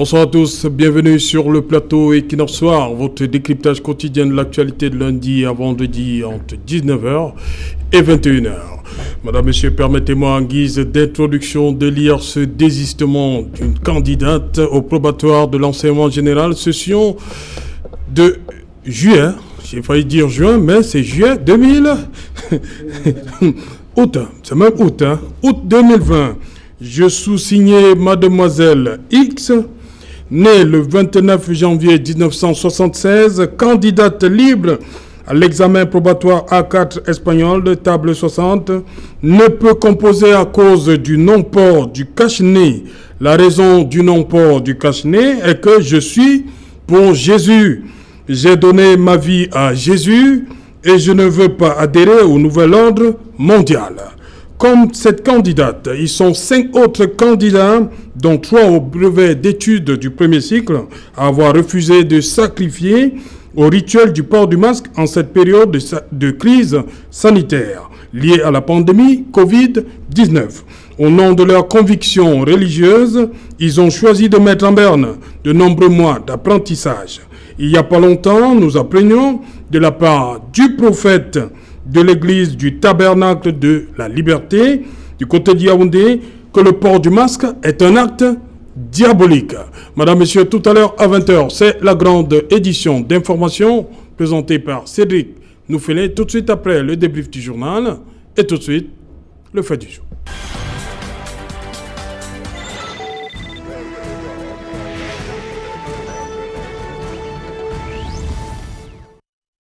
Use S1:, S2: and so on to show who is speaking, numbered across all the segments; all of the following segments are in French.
S1: Bonsoir à tous, bienvenue sur le plateau Equinox Soir, votre décryptage quotidien de l'actualité de lundi à vendredi entre 19h et 21h. Madame, Monsieur, permettez-moi en guise d'introduction de lire ce désistement d'une candidate au probatoire de l'enseignement général, session de juillet, j'ai failli dire juin, mais c'est juillet 2000, août, c'est même août, août 2020. Je sous-signais Mademoiselle X, née le 29 janvier 1976, candidate libre à l'examen probatoire A4 espagnol de table 60, ne peut composer à cause du non-port du cache-nez. La raison du non-port du cache-nez est que je suis pour Jésus. J'ai donné ma vie à Jésus et je ne veux pas adhérer au nouvel ordre mondial. Comme cette candidate, ils sont 5 autres candidats, dont 3 au brevet d'études du premier cycle, à avoir refusé de sacrifier au rituel du port du masque en cette période de crise sanitaire liée à la pandémie Covid-19. Au nom de leurs convictions religieuses, ils ont choisi de mettre en berne de nombreux mois d'apprentissage. Il n'y a pas longtemps, nous apprenions de la part du prophète de l'église du tabernacle de la liberté, du côté de Yaoundé, que le port du masque est un acte diabolique. Madame, Monsieur, tout à l'heure à 20h, c'est la grande édition d'information présentée par Cédric Nouffelé. Tout de suite après le débrief du journal et tout de suite le fait du jour.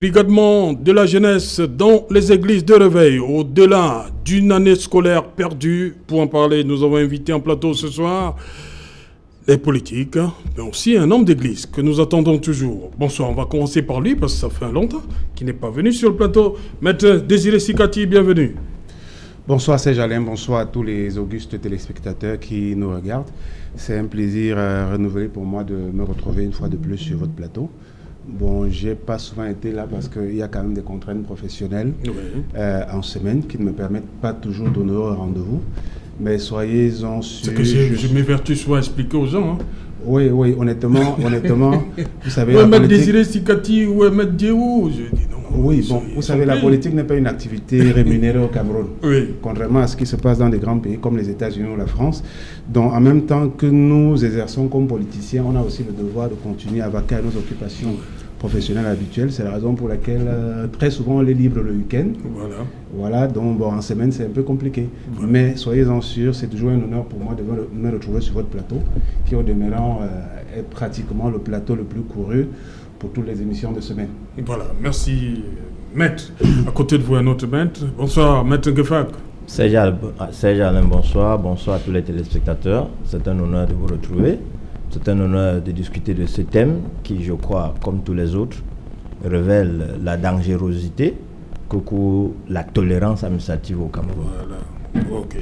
S1: Brigadement de la jeunesse dans les églises de réveil, au-delà d'une année scolaire perdue. Pour en parler, nous avons invité en plateau ce soir les politiques, mais aussi un homme d'église que nous attendons toujours. Bonsoir, on va commencer par lui parce que ça fait longtemps qu'il n'est pas venu sur le plateau. Maître Désiré Sikati, bienvenue.
S2: Bonsoir Serge Alain, bonsoir à tous les augustes téléspectateurs qui nous regardent. C'est un plaisir renouvelé pour moi de me retrouver une fois de plus sur votre plateau. Bon, j'ai pas souvent été là parce qu'il y a quand même des contraintes professionnelles en semaine qui ne me permettent pas toujours d'honorer un rendez-vous. Mais soyez-en sûrs.
S1: C'est que je m'évertue souvent à expliquer aux gens.
S2: Oui, honnêtement, vous savez...
S1: Où est Maître Désiré Sikati, où est Maître Diéou? Je dis non.
S2: Oui, bon, vous savez, la politique n'est pas une activité rémunérée au Cameroun. Oui. Contrairement à ce qui se passe dans des grands pays comme les États-Unis ou la France, dont en même temps que nous exerçons comme politiciens, on a aussi le devoir de continuer à vaquer à nos occupations professionnelles habituelles. C'est la raison pour laquelle très souvent on est libre le week-end. Voilà, donc bon, en semaine c'est un peu compliqué. Voilà. Mais soyez-en sûrs, c'est toujours un honneur pour moi de me retrouver sur votre plateau, qui au demeurant est pratiquement le plateau le plus couru pour toutes les émissions de semaine.
S1: Voilà, merci Maître. À côté de vous, un autre maître. Bonsoir, Maître Ngefak.
S3: Serge Alain, bonsoir. Bonsoir à tous les téléspectateurs. C'est un honneur de vous retrouver. C'est un honneur de discuter de ce thème qui, je crois, comme tous les autres, révèle la dangerosité que court la tolérance administrative au Cameroun.
S1: Voilà, ok.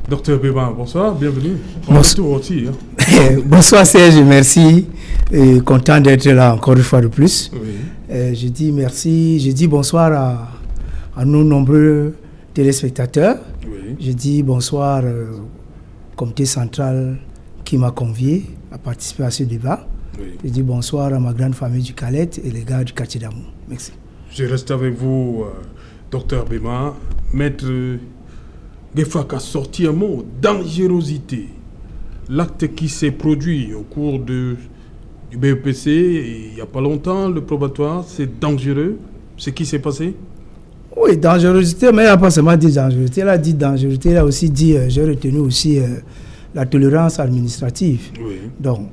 S1: Docteur Béban, bonsoir, bienvenue. Bonsoir aussi.
S4: Bonsoir Serge, merci. Content d'être là encore une fois de plus. Oui. Je dis merci, je dis bonsoir à nos nombreux téléspectateurs. Oui. Je dis bonsoir au comité central qui m'a convié à participer à ce débat. Oui. Je dis bonsoir à ma grande famille du Calette et les gars du quartier d'Amour. Merci.
S1: Je reste avec vous, docteur Béban. Maître Ngefak a sorti un mot, dangerosité. L'acte qui s'est produit au cours du BEPC, il n'y a pas longtemps, le probatoire, c'est dangereux. Ce qui s'est passé?
S4: Oui, dangerosité, mais il n'a pas seulement dit dangerosité. Il a dit dangerosité, il a aussi dit, j'ai retenu aussi la tolérance administrative. Oui. Donc,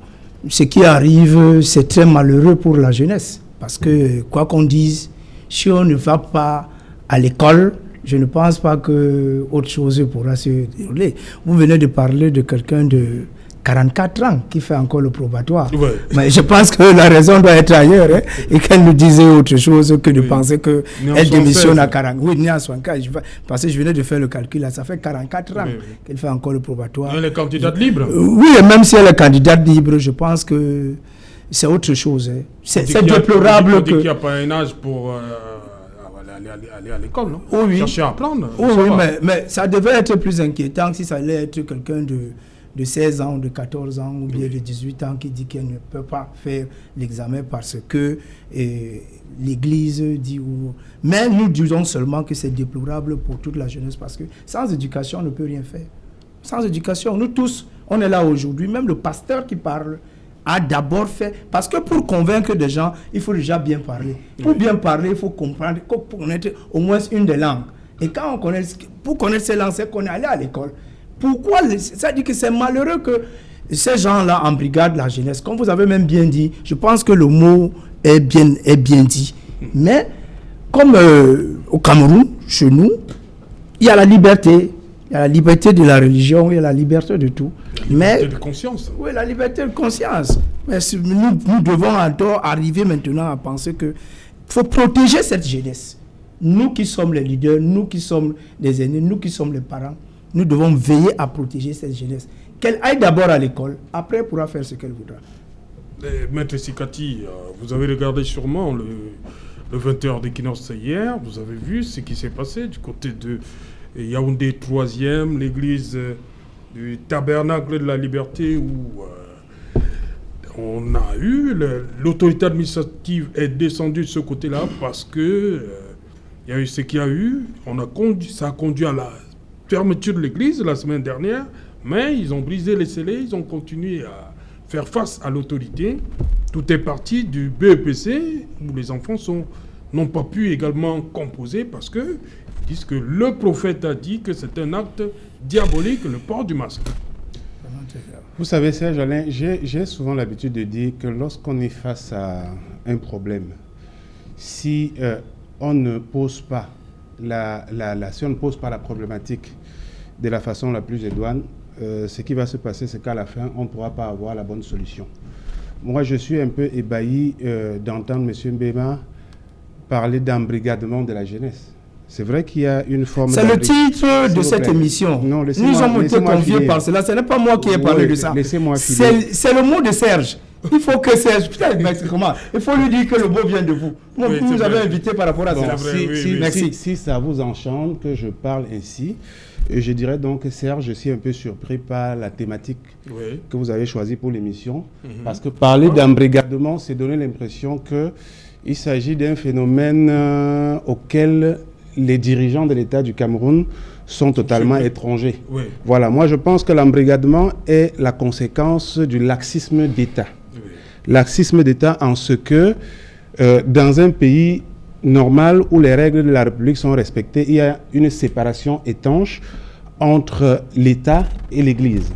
S4: ce qui arrive, c'est très malheureux pour la jeunesse. Parce que, quoi qu'on dise, si on ne va pas à l'école, je ne pense pas que autre chose pourra se dérouler. Vous venez de parler de quelqu'un de 44 ans qui fait encore le probatoire. Ouais. Mais je pense que la raison doit être ailleurs et qu'elle nous disait autre chose que de penser qu'elle démissionne à 40. Oui, ni en 64. Parce que je venais de faire le calcul là, ça fait 44 ans qu'elle fait encore le probatoire.
S1: Elle est candidate libre?
S4: Oui, et même si elle est candidate libre, je pense que c'est autre chose. C'est déplorable.
S1: On dit qu'il n'y a pas un âge pour aller à l'école, non?
S4: Oui.
S1: Chercher à apprendre.
S4: Oui, mais ça devait être plus inquiétant si ça allait être quelqu'un de 16 ans, de 14 ans ou bien de 18 ans qui dit qu'elle ne peut pas faire l'examen parce que l'Église dit... Mais nous disons seulement que c'est déplorable pour toute la jeunesse parce que sans éducation, on ne peut rien faire. Sans éducation, nous tous, on est là aujourd'hui. Même le pasteur qui parle a d'abord fait... Parce que pour convaincre des gens, il faut déjà bien parler. Pour bien parler, il faut comprendre, il faut connaître au moins une des langues. Et quand on connaît... Pour connaître ces langues, c'est qu'on est allé à l'école. Pourquoi? Ça dit que c'est malheureux que ces gens-là en brigade la jeunesse, comme vous avez même bien dit, je pense que le mot est bien dit. Mais comme au Cameroun, chez nous, il y a la liberté. Il y a la liberté de la religion, il y a la liberté de tout.
S1: La liberté de conscience.
S4: Oui, la liberté de conscience. Mais nous devons encore arriver maintenant à penser qu'il faut protéger cette jeunesse. Nous qui sommes les leaders, nous qui sommes les aînés, nous qui sommes les parents, nous devons veiller à protéger cette jeunesse. Qu'elle aille d'abord à l'école, après elle pourra faire ce qu'elle voudra.
S1: Maître Sikati, vous avez regardé sûrement le 20h d'équinoxe hier, vous avez vu ce qui s'est passé du côté de Yaoundé 3e, l'église du Tabernacle de la Liberté où on a eu l'autorité administrative est descendue de ce côté-là parce que il y a eu ce qu'il y a eu. Ça a conduit à la fermeture de l'église la semaine dernière, mais ils ont brisé les scellés, ils ont continué à faire face à l'autorité. Tout est parti du BEPC où les enfants n'ont pas pu également composer parce que disent que le prophète a dit que c'est un acte diabolique, le port du masque.
S2: Vous savez, Serge Alain, j'ai souvent l'habitude de dire que lorsqu'on est face à un problème, si on ne pose pas si on ne pose pas la problématique de la façon la plus idoine, ce qui va se passer, c'est qu'à la fin, on ne pourra pas avoir la bonne solution. Moi, je suis un peu ébahi d'entendre M. Mbema parler d'embrigadement de la jeunesse. C'est vrai qu'il y a une forme...
S4: C'est le titre de cette émission.
S2: Non,
S4: nous avons été conviés par cela. Ce n'est pas moi qui ai parlé de ça.
S2: Laissez-moi filer.
S4: C'est le mot de Serge. Il faut que Serge... Putain, comment? Il faut lui dire que le mot vient de vous. Vous nous avez invité par rapport à cela.
S2: Si ça vous enchante que je parle ainsi, je dirais donc que Serge, je suis un peu surpris par la thématique que vous avez choisie pour l'émission. Parce que parler d'embrigadement, c'est donner l'impression qu'il s'agit d'un phénomène auquel les dirigeants de l'État du Cameroun sont totalement étrangers. Oui. Voilà, moi je pense que l'embrigadement est la conséquence du laxisme d'État. Oui. Laxisme d'État en ce que dans un pays normal où les règles de la République sont respectées, il y a une séparation étanche entre l'État et l'Église.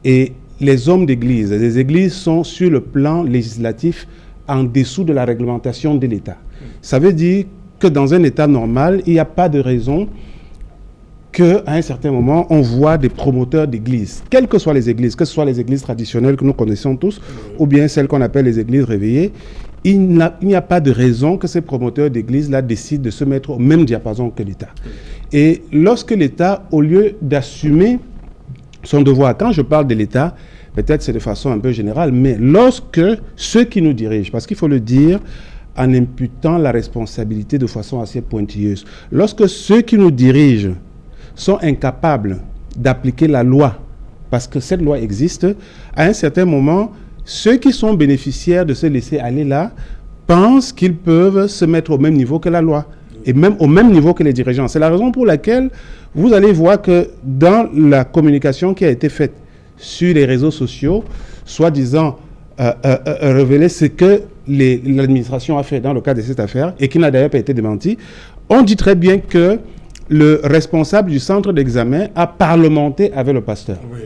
S2: Et les hommes d'église, les églises sont sur le plan législatif en dessous de la réglementation de l'État. Ça veut dire que dans un État normal, il n'y a pas de raison qu'à un certain moment, on voit des promoteurs d'églises, quelles que soient les églises, que ce soit les églises traditionnelles que nous connaissons tous, ou bien celles qu'on appelle les églises réveillées, il n'y a pas de raison que ces promoteurs d'églises-là décident de se mettre au même diapason que l'État. Et lorsque l'État, au lieu d'assumer son devoir, quand je parle de l'État, peut-être c'est de façon un peu générale, mais lorsque ceux qui nous dirigent, parce qu'il faut le dire, en imputant la responsabilité de façon assez pointilleuse. Lorsque ceux qui nous dirigent sont incapables d'appliquer la loi, parce que cette loi existe, à un certain moment, ceux qui sont bénéficiaires de se laisser aller là pensent qu'ils peuvent se mettre au même niveau que la loi, et même au même niveau que les dirigeants. C'est la raison pour laquelle vous allez voir que dans la communication qui a été faite sur les réseaux sociaux, soi-disant révéler ce que l'administration a fait dans le cadre de cette affaire et qui n'a d'ailleurs pas été démenti, on dit très bien que le responsable du centre d'examen a parlementé avec le pasteur. Oui.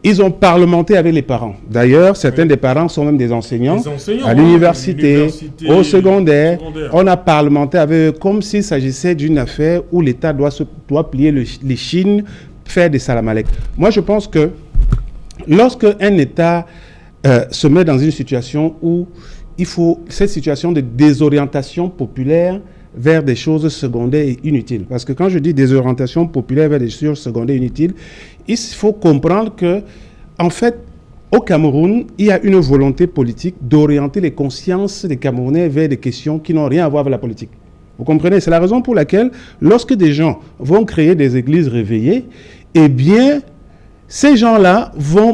S2: Ils ont parlementé avec les parents. D'ailleurs, certains des parents sont même des enseignants à l'université, au secondaire. On a parlementé avec eux comme s'il s'agissait d'une affaire où l'État doit plier les chines, faire des salamalek. Moi, je pense que lorsque un État se met dans une situation où il faut cette situation de désorientation populaire vers des choses secondaires et inutiles. Parce que quand je dis désorientation populaire vers des choses secondaires et inutiles, il faut comprendre que, en fait, au Cameroun, il y a une volonté politique d'orienter les consciences des Camerounais vers des questions qui n'ont rien à voir avec la politique. Vous comprenez? C'est la raison pour laquelle, lorsque des gens vont créer des églises réveillées, eh bien, Ces gens-là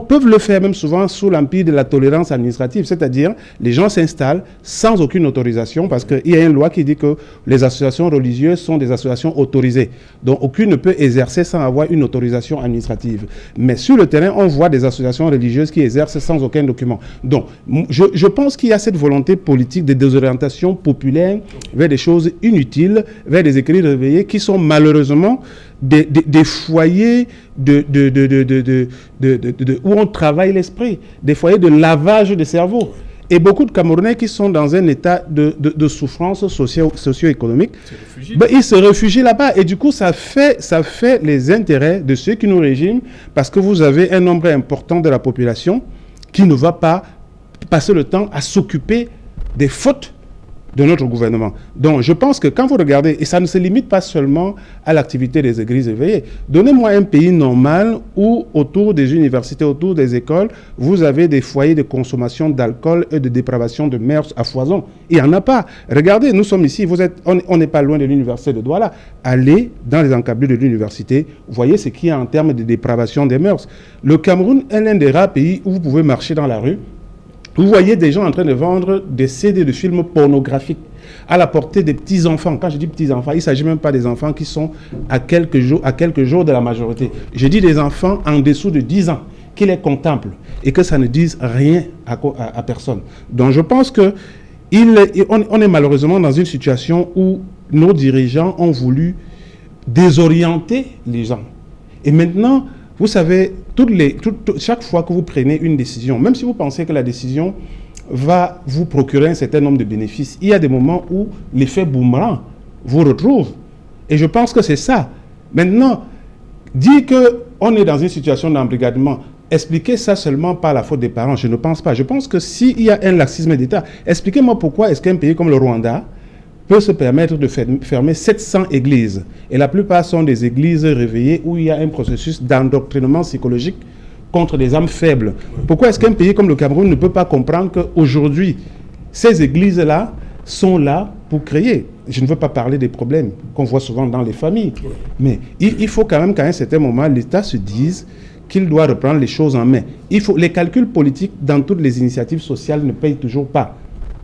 S2: peuvent le faire même souvent sous l'empire de la tolérance administrative, c'est-à-dire les gens s'installent sans aucune autorisation parce qu'il y a une loi qui dit que les associations religieuses sont des associations autorisées. Donc aucune ne peut exercer sans avoir une autorisation administrative. Mais sur le terrain, on voit des associations religieuses qui exercent sans aucun document. Donc je pense qu'il y a cette volonté politique de désorientation populaire vers des choses inutiles, vers des écrits réveillés qui sont malheureusement des foyers où on travaille l'esprit, des foyers de lavage de cerveau. Et beaucoup de Camerounais qui sont dans un état de souffrance socio-économique, ils se réfugient là-bas. Et du coup, ça fait les intérêts de ceux qui nous régiment, parce que vous avez un nombre important de la population qui ne va pas passer le temps à s'occuper des fautes de notre gouvernement. Donc, je pense que quand vous regardez, et ça ne se limite pas seulement à l'activité des églises éveillées, donnez-moi un pays normal où, autour des universités, autour des écoles, vous avez des foyers de consommation d'alcool et de dépravation de mœurs à foison. Il n'y en a pas. Regardez, nous sommes ici, on n'est pas loin de l'université de Douala. Allez dans les encablures de l'université, voyez ce qu'il y a en termes de dépravation des mœurs. Le Cameroun est l'un des rares pays où vous pouvez marcher dans la rue. Vous voyez des gens en train de vendre des CD de films pornographiques à la portée des petits-enfants. Quand je dis petits-enfants, il ne s'agit même pas des enfants qui sont à quelques jours de la majorité. Je dis des enfants en dessous de 10 ans qui les contemplent et que ça ne dise rien à personne. Donc je pense qu'on est malheureusement dans une situation où nos dirigeants ont voulu désorienter les gens. Et maintenant, vous savez, chaque fois que vous prenez une décision, même si vous pensez que la décision va vous procurer un certain nombre de bénéfices, il y a des moments où l'effet boomerang vous retrouve. Et je pense que c'est ça. Maintenant, dire qu'on est dans une situation d'embrigadement, expliquer ça seulement par la faute des parents, je ne pense pas. Je pense que s'il y a un laxisme d'État, expliquez-moi pourquoi est-ce qu'un pays comme le Rwanda peut se permettre de fermer 700 églises. Et la plupart sont des églises réveillées où il y a un processus d'endoctrinement psychologique contre des âmes faibles. Pourquoi est-ce qu'un pays comme le Cameroun ne peut pas comprendre qu'aujourd'hui, ces églises-là sont là pour créer? Je ne veux pas parler des problèmes qu'on voit souvent dans les familles. Mais il faut quand même qu'à un certain moment, l'État se dise qu'il doit reprendre les choses en main. Les calculs politiques dans toutes les initiatives sociales ne payent toujours pas.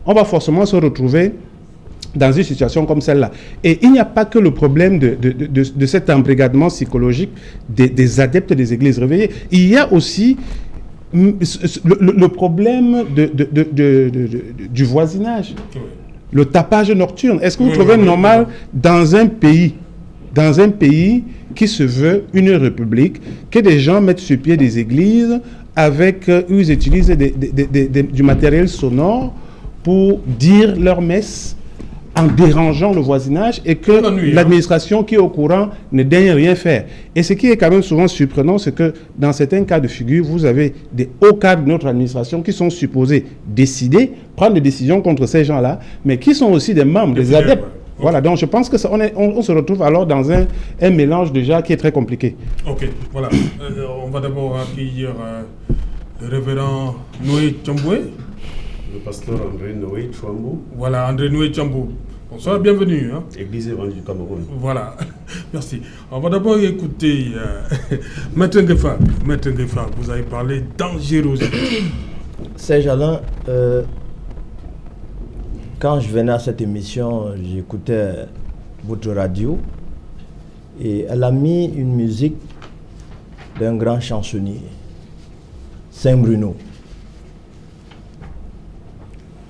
S2: On va forcément se retrouver dans une situation comme celle-là. Et il n'y a pas que le problème de cet embrigadement psychologique des adeptes des églises réveillées. Il y a aussi le problème du voisinage, le tapage nocturne. Est-ce que vous trouvez normal dans un pays qui se veut une république, que des gens mettent sur pied des églises où ils utilisent du matériel sonore pour dire leur messe en dérangeant le voisinage et que l'administration qui est au courant ne daigne rien faire. Et ce qui est quand même souvent surprenant, c'est que dans certains cas de figure, vous avez des hauts cadres de notre administration qui sont supposés prendre des décisions contre ces gens-là, mais qui sont aussi des membres, des adeptes. Voilà, donc je pense que on se retrouve alors dans un mélange déjà qui est très compliqué.
S1: Ok, voilà. On va d'abord accueillir le révérend Noé Tchamboué.
S5: Le pasteur André Noé Tchambou.
S1: Voilà, André Noé Tchambou. Bonsoir, bienvenue.
S5: Église évangélique du Cameroun.
S1: Voilà, merci. On va d'abord écouter Maître Ngefa. Maître Ngefa, vous avez parlé dangerosité.
S3: Serge Alain, quand je venais à cette émission, j'écoutais votre radio et elle a mis une musique d'un grand chansonnier, Saint-Bruno.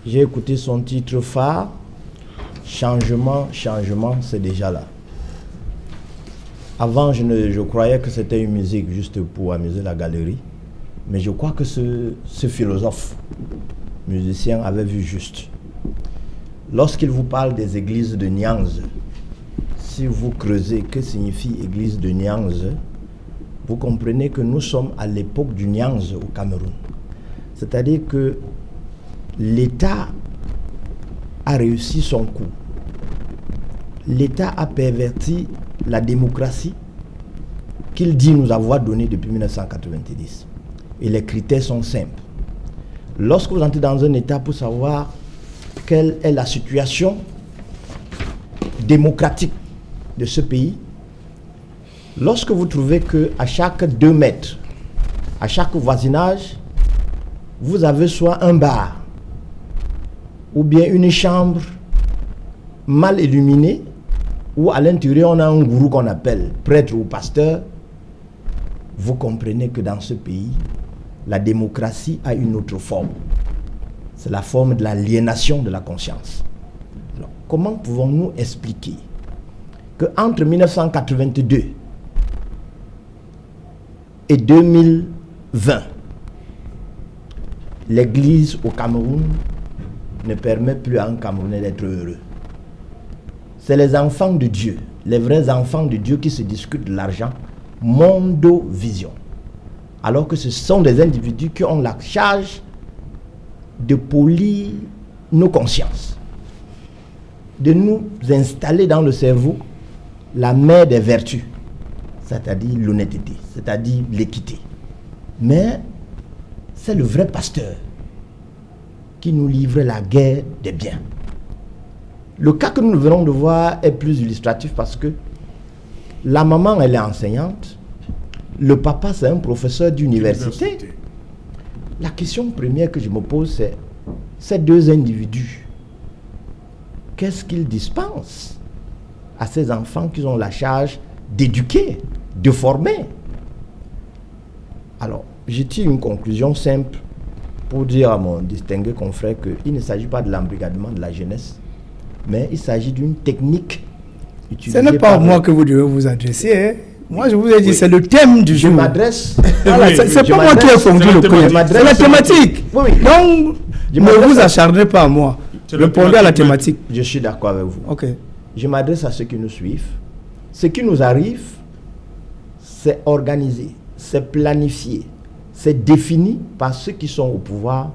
S3: J'ai écouté son titre phare, Changement, changement, c'est déjà là. Avant, je croyais que c'était une musique juste pour amuser la galerie, mais je crois que ce philosophe, musicien, avait vu juste. Lorsqu'il vous parle des églises de Nyanze, si vous creusez que signifie église de Nyanze, vous comprenez que nous sommes à l'époque du Nyanze au Cameroun. C'est-à-dire que l'État a réussi son coup. L'État a perverti la démocratie qu'il dit nous avoir donnée depuis 1990. Et les critères sont simples. Lorsque vous entrez dans un État pour savoir quelle est la situation démocratique de ce pays, lorsque vous trouvez qu'à chaque 2 mètres, À chaque voisinage, vous avez soit un bar ou bien une chambre mal illuminée où à l'intérieur on a un gourou qu'on appelle prêtre ou pasteur. Vous comprenez que dans ce pays, la démocratie a une autre forme. C'est la forme de l'aliénation de la conscience. Alors, comment pouvons-nous expliquer qu'entre 1982 et 2020, l'Église au Cameroun ne permet plus à un Camerounais d'être heureux? C'est les enfants de Dieu, les vrais enfants de Dieu qui se discutent de l'argent, mondovision. Alors que ce sont des individus qui ont la charge de polir nos consciences, de nous installer dans le cerveau la mère des vertus, c'est-à-dire l'honnêteté, c'est-à-dire l'équité. Mais c'est le vrai pasteur qui nous livre la guerre des biens. Le cas que nous venons de voir est plus illustratif parce que la maman, elle est enseignante, le papa, c'est un professeur d'université. La question première que je me pose, c'est ces deux individus, qu'est-ce qu'ils dispensent à ces enfants qu'ils ont la charge d'éduquer, de former? Alors, je tire une conclusion simple pour dire à mon distingué confrère qu'il ne s'agit pas de l'embrigadement de la jeunesse, mais il s'agit d'une technique utilisée.
S4: Ce n'est pas à moi que vous devez vous adresser. Hein. Moi, je vous ai dit, c'est le thème du jour.
S3: Je m'adresse.
S4: Voilà, c'est pas moi qui ai fondé le cours. C'est la thématique.
S3: Oui.
S4: Donc, ne vous acharnez pas à moi. Répondez à la thématique.
S3: Je suis d'accord avec vous.
S4: Ok.
S3: Je m'adresse à ceux qui nous suivent. Ce qui nous arrive, c'est organisé, c'est planifié, c'est défini par ceux qui sont au pouvoir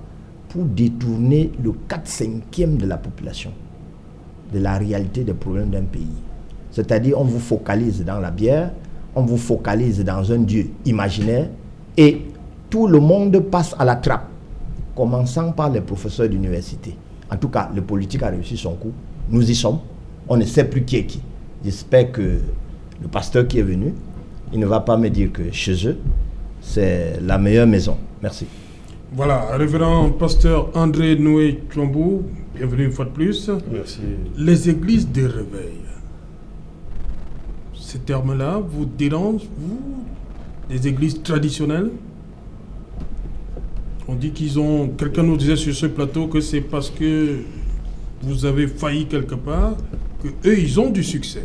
S3: pour détourner le 4/5 de la population de la réalité des problèmes d'un pays. C'est-à-dire, on vous focalise dans la bière, on vous focalise dans un Dieu imaginaire et tout le monde passe à la trappe, commençant par les professeurs d'université. En tout cas, le politique a réussi son coup. Nous y sommes. On ne sait plus qui est qui. J'espère que le pasteur qui est venu, il ne va pas me dire que chez eux, c'est la meilleure maison. Merci.
S1: Voilà, révérend pasteur André Noé Chouambou, bienvenue une fois de plus.
S5: Merci.
S1: Les églises de réveil. Ces termes-là vous dérangent, vous, les églises traditionnelles? On dit qu'ils ont... Quelqu'un nous disait sur ce plateau que c'est parce que vous avez failli quelque part que eux, ils ont du succès.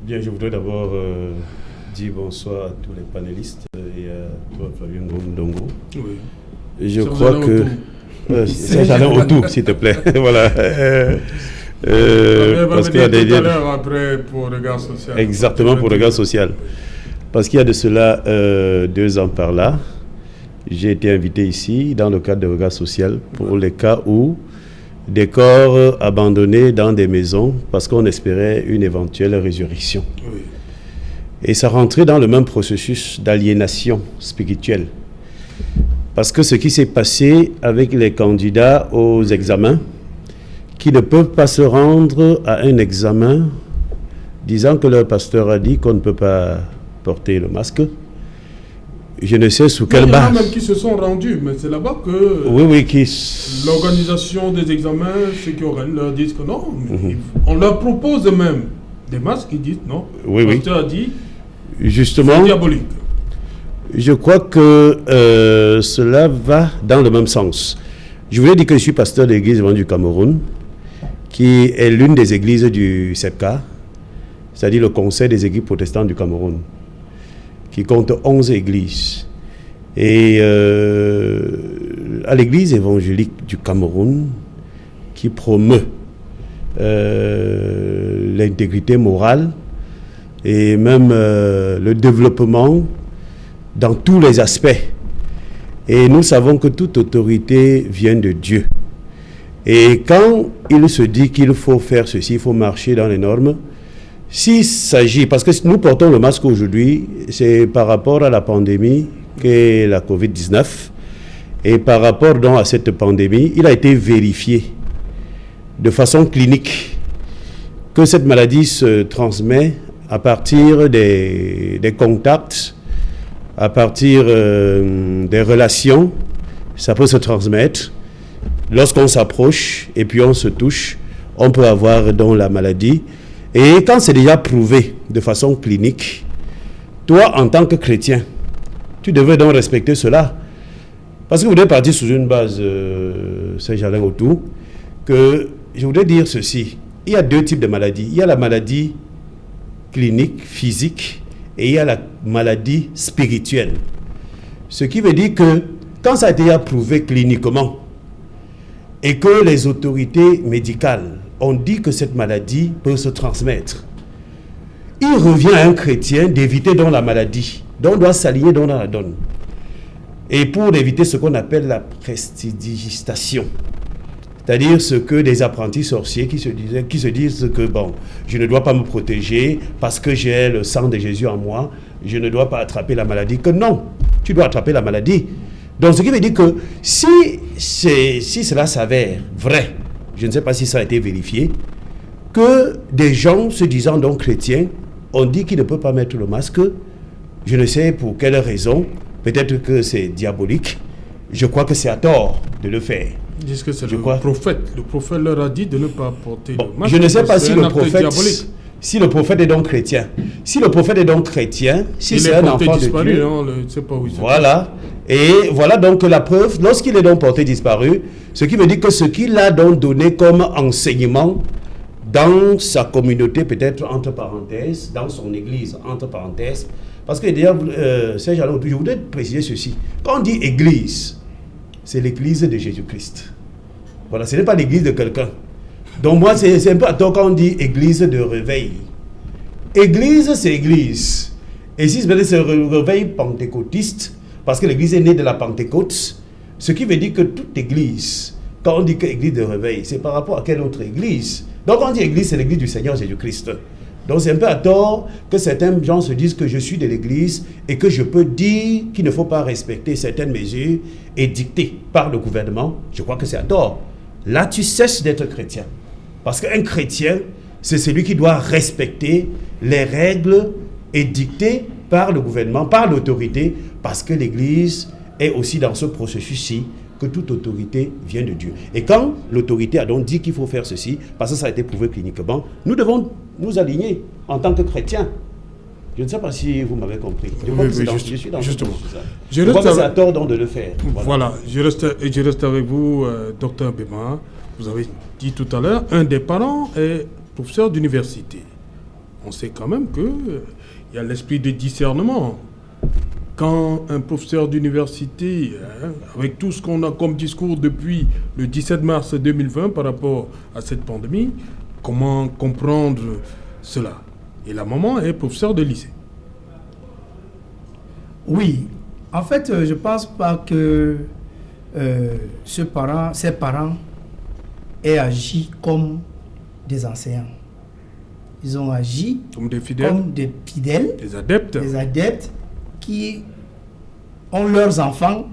S5: Bien, je voudrais d'abord dire bonsoir à tous les panélistes et à toi, Fabien Ndongo.
S1: Oui.
S5: Et je crois que... Serge-Alain Autou, s'il te plaît. Voilà.
S1: Parce qu'il y a des... Tout à l'heure après pour Regard Social.
S5: Exactement, pour Regard Social. Parce qu'il y a de cela 2 ans par là, j'ai été invité ici dans le cadre de Regard Social pour les cas où des corps abandonnés dans des maisons parce qu'on espérait une éventuelle résurrection.
S1: Oui.
S5: Et ça rentrait dans le même processus d'aliénation spirituelle. Parce que ce qui s'est passé avec les candidats aux examens, qui ne peuvent pas se rendre à un examen disant que leur pasteur a dit qu'on ne peut pas porter le masque. Je ne sais sous quelle base.
S1: Il y en a même qui se sont rendus, mais c'est là-bas que l'organisation des examens, ceux qui organisent, leur disent que non. On leur propose même des masques, ils disent non. Le pasteur a dit,
S5: justement,
S1: c'est diabolique.
S5: Je crois que cela va dans le même sens. Je voulais dire que je suis pasteur de l'église du Cameroun, qui est l'une des églises du CEPCA, c'est-à-dire le Conseil des églises protestantes du Cameroun, qui compte 11 églises. Et à l'église évangélique du Cameroun, qui promeut l'intégrité morale et même le développement dans tous les aspects. Et nous savons que toute autorité vient de Dieu. Et quand il se dit qu'il faut faire ceci, il faut marcher dans les normes, s'il s'agit, parce que nous portons le masque aujourd'hui, c'est par rapport à la pandémie qu'est la Covid-19, et par rapport donc à cette pandémie, il a été vérifié de façon clinique que cette maladie se transmet à partir des contacts à partir des relations, ça peut se transmettre. Lorsqu'on s'approche et puis on se touche, on peut avoir donc la maladie. Et quand c'est déjà prouvé de façon clinique, toi, en tant que chrétien, tu devrais donc respecter cela. Parce que vous devez partir sous une base, Saint-Germain autour, que je voudrais dire ceci. Il y a deux types de maladies. Il y a la maladie clinique, physique, et il y a la maladie spirituelle. Ce qui veut dire que quand ça a été approuvé cliniquement et que les autorités médicales ont dit que cette maladie peut se transmettre, il revient à un chrétien d'éviter donc la maladie. Donc on doit s'aligner dans la donne. Et pour éviter ce qu'on appelle la prestidigitation, c'est-à-dire ce que des apprentis sorciers qui se disent que bon, je ne dois pas me protéger parce que j'ai le sang de Jésus en moi, je ne dois pas attraper la maladie, que non, tu dois attraper la maladie. Donc ce qui veut dire que si cela s'avère vrai, je ne sais pas si ça a été vérifié, que des gens se disant donc chrétiens ont dit qu'ils ne peuvent pas mettre le masque, je ne sais pour quelle raison, peut-être que c'est diabolique, je crois que c'est à tort de le faire.
S1: Ils disent que c'est le prophète. Le prophète leur a dit de ne pas porter le masque.
S5: Je ne sais pas si le prophète est donc chrétien. Si le prophète est donc chrétien, si c'est un enfant
S1: disparu,
S5: de Dieu,
S1: on ne sait pas où il se
S5: voilà. Et voilà donc la preuve, lorsqu'il est donc porté disparu, ce qui veut dire que ce qu'il a donc donné comme enseignement dans sa communauté, peut-être entre parenthèses, dans son église, entre parenthèses, parce que d'ailleurs, Saint-Germain, je voudrais préciser ceci. Quand on dit église, c'est l'église de Jésus-Christ. Voilà, ce n'est pas l'église de quelqu'un. Donc moi, c'est un peu à tort quand on dit église de réveil. Église, c'est église. Et si c'est le réveil pentecôtiste, parce que l'église est née de la Pentecôte, ce qui veut dire que toute église, quand on dit que église de réveil, c'est par rapport à quelle autre église? Donc quand on dit église, c'est l'église du Seigneur Jésus-Christ. Donc c'est un peu à tort que certains gens se disent que je suis de l'église et que je peux dire qu'il ne faut pas respecter certaines mesures édictées par le gouvernement. Je crois que c'est à tort. Là, tu cesses d'être chrétien. Parce qu'un chrétien, c'est celui qui doit respecter les règles édictées par le gouvernement, par l'autorité, parce que l'église est aussi dans ce processus-ci que toute autorité vient de Dieu. Et quand l'autorité a donc dit qu'il faut faire ceci, parce que ça a été prouvé cliniquement, nous devons nous aligner en tant que chrétiens. Je ne sais pas si vous m'avez compris. Je crois que je suis dans justement. Je crois que c'est à tort donc de le faire.
S1: Voilà, je reste avec vous, Dr Bema. Vous avez dit tout à l'heure, un des parents est professeur d'université. On sait quand même qu'il y a l'esprit de discernement. Quand un professeur d'université, avec tout ce qu'on a comme discours depuis le 17 mars 2020 par rapport à cette pandémie, comment comprendre cela? Et la maman est professeure de lycée.
S4: Oui, en fait, je ne pense pas que ces parents aient agi comme des enseignants. Ils ont agi
S1: comme des fidèles, des
S4: adeptes qui ont leurs enfants,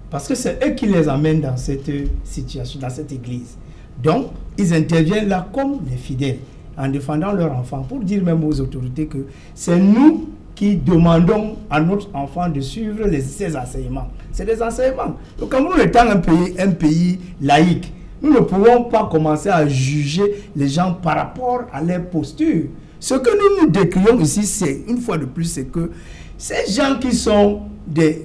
S4: parce que c'est eux qui les amènent dans cette situation, dans cette église. Donc, ils interviennent là comme des fidèles, en défendant leurs enfants, pour dire même aux autorités que c'est nous qui demandons à notre enfant de suivre ces enseignements. C'est des enseignements. Donc, comme nous étant un pays laïque, nous ne pouvons pas commencer à juger les gens par rapport à leur posture. Ce que nous décrions ici, c'est, une fois de plus, c'est que ces gens qui sont des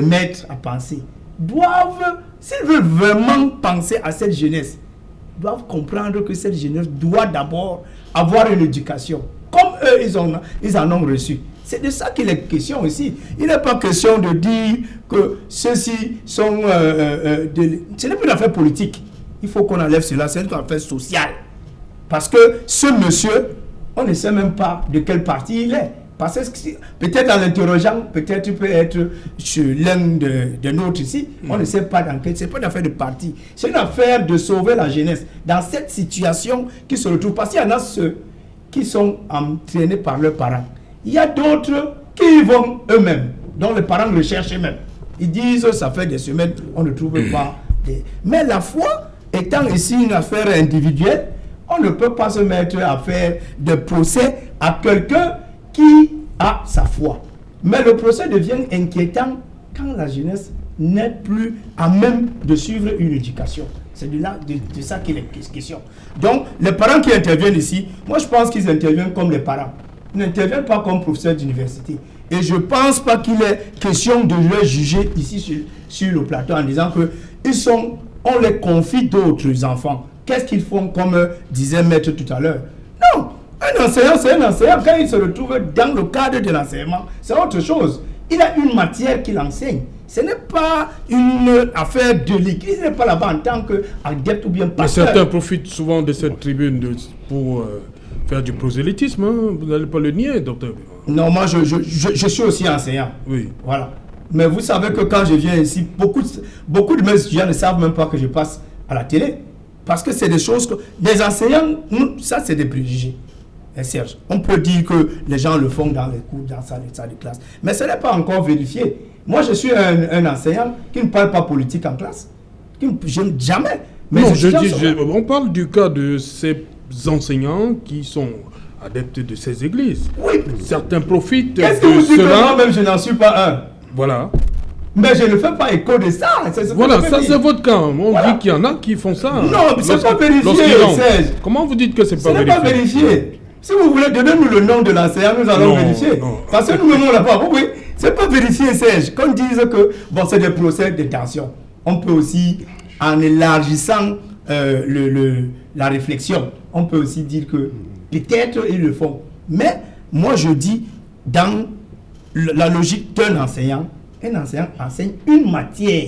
S4: maîtres à penser doivent, s'ils veulent vraiment penser à cette jeunesse, doivent comprendre que cette jeunesse doit d'abord avoir une éducation. Comme eux, ils en ont reçu. C'est de ça qu'il est question ici. Il n'est pas question de dire que ceux-ci sont... ce n'est plus une affaire politique. Il faut qu'on enlève cela. C'est une affaire sociale. Parce que ce monsieur, on ne sait même pas de quel parti il est. Parce que peut-être en l'interrogeant, peut-être il peut être chez l'un de nôtres ici. On ne sait pas dans quel... Ce n'est pas une affaire de parti. C'est une affaire de sauver la jeunesse. Dans cette situation qui se retrouve. Parce qu'il y en a ceux qui sont entraînés par leurs parents. Il y a d'autres qui vont eux-mêmes, dont les parents recherchent eux-mêmes. Ils disent, ça fait des semaines, on ne trouve pas. Mais la foi, étant ici une affaire individuelle, on ne peut pas se mettre à faire de procès à quelqu'un qui a sa foi. Mais le procès devient inquiétant quand la jeunesse n'est plus à même de suivre une éducation. C'est de ça qu'il est question. Donc, les parents qui interviennent ici, moi je pense qu'ils interviennent comme les parents. Ils n'interviennent pas comme professeurs d'université. Et je ne pense pas qu'il est question de les juger ici sur le plateau en disant que on les confie d'autres enfants. Qu'est-ce qu'ils font, comme disait Maître tout à l'heure? Non, un enseignant, c'est un enseignant. Quand il se retrouve dans le cadre de l'enseignement, c'est autre chose. Il a une matière qu'il enseigne. Ce n'est pas une affaire de l'église, il n'est pas là-bas en tant qu'adepte ou bien pasteur.
S1: Mais certains profitent souvent de cette tribune pour faire du prosélytisme, hein. Vous n'allez pas le nier, docteur.
S4: Non, moi je suis aussi enseignant.
S1: Oui.
S4: Voilà. Mais vous savez que quand je viens ici, beaucoup de mes étudiants ne savent même pas que je passe à la télé. Parce que c'est des choses que... Les enseignants, ça c'est des préjugés. Et Serge, on peut dire que les gens le font dans les cours, dans la salle de classe. Mais ce n'est pas encore vérifié. Moi, je suis un enseignant qui ne parle pas politique en classe. Jamais. Mais
S1: non, on parle du cas de ces enseignants qui sont adeptes de ces églises.
S4: Oui.
S1: Certains profitent de cela.
S4: Qu'est-ce que vous dites que moi-même, je n'en suis pas un?
S1: Voilà.
S4: Mais je ne fais pas écho de ça.
S1: Voilà, ça c'est votre cas. On dit qu'il y en a qui font ça.
S4: Non, mais c'est pas vérifié, Serge.
S1: Comment vous dites que c'est pas vérifié?
S4: Ce n'est pas vérifié. Si vous voulez, donnez-nous le nom de l'enseignant, nous allons vérifier. Non. Parce que nous-mêmes, on l'a pas. Oui, c'est pas vérifié, Serge. Qu'on dise que c'est des procès de tension. On peut aussi, en élargissant la réflexion, on peut aussi dire que peut-être ils le font. Mais moi, je dis, dans la logique d'un enseignant, un enseignant enseigne une matière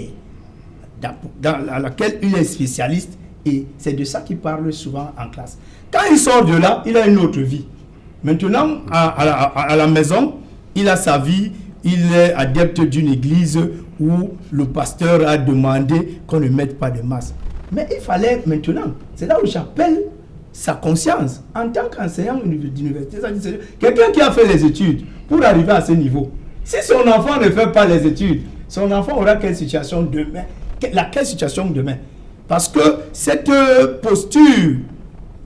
S4: dans laquelle il est spécialiste et c'est de ça qu'il parle souvent en classe. Quand il sort de là, il a une autre vie. Maintenant, à la maison, il a sa vie, il est adepte d'une église où le pasteur a demandé qu'on ne mette pas de masque. Mais il fallait maintenant, c'est là où j'appelle sa conscience en tant qu'enseignant d'université. Quelqu'un qui a fait les études pour arriver à ce niveau. Si son enfant ne fait pas les études, son enfant aura quelle situation demain? Quelle situation demain? Parce que cette posture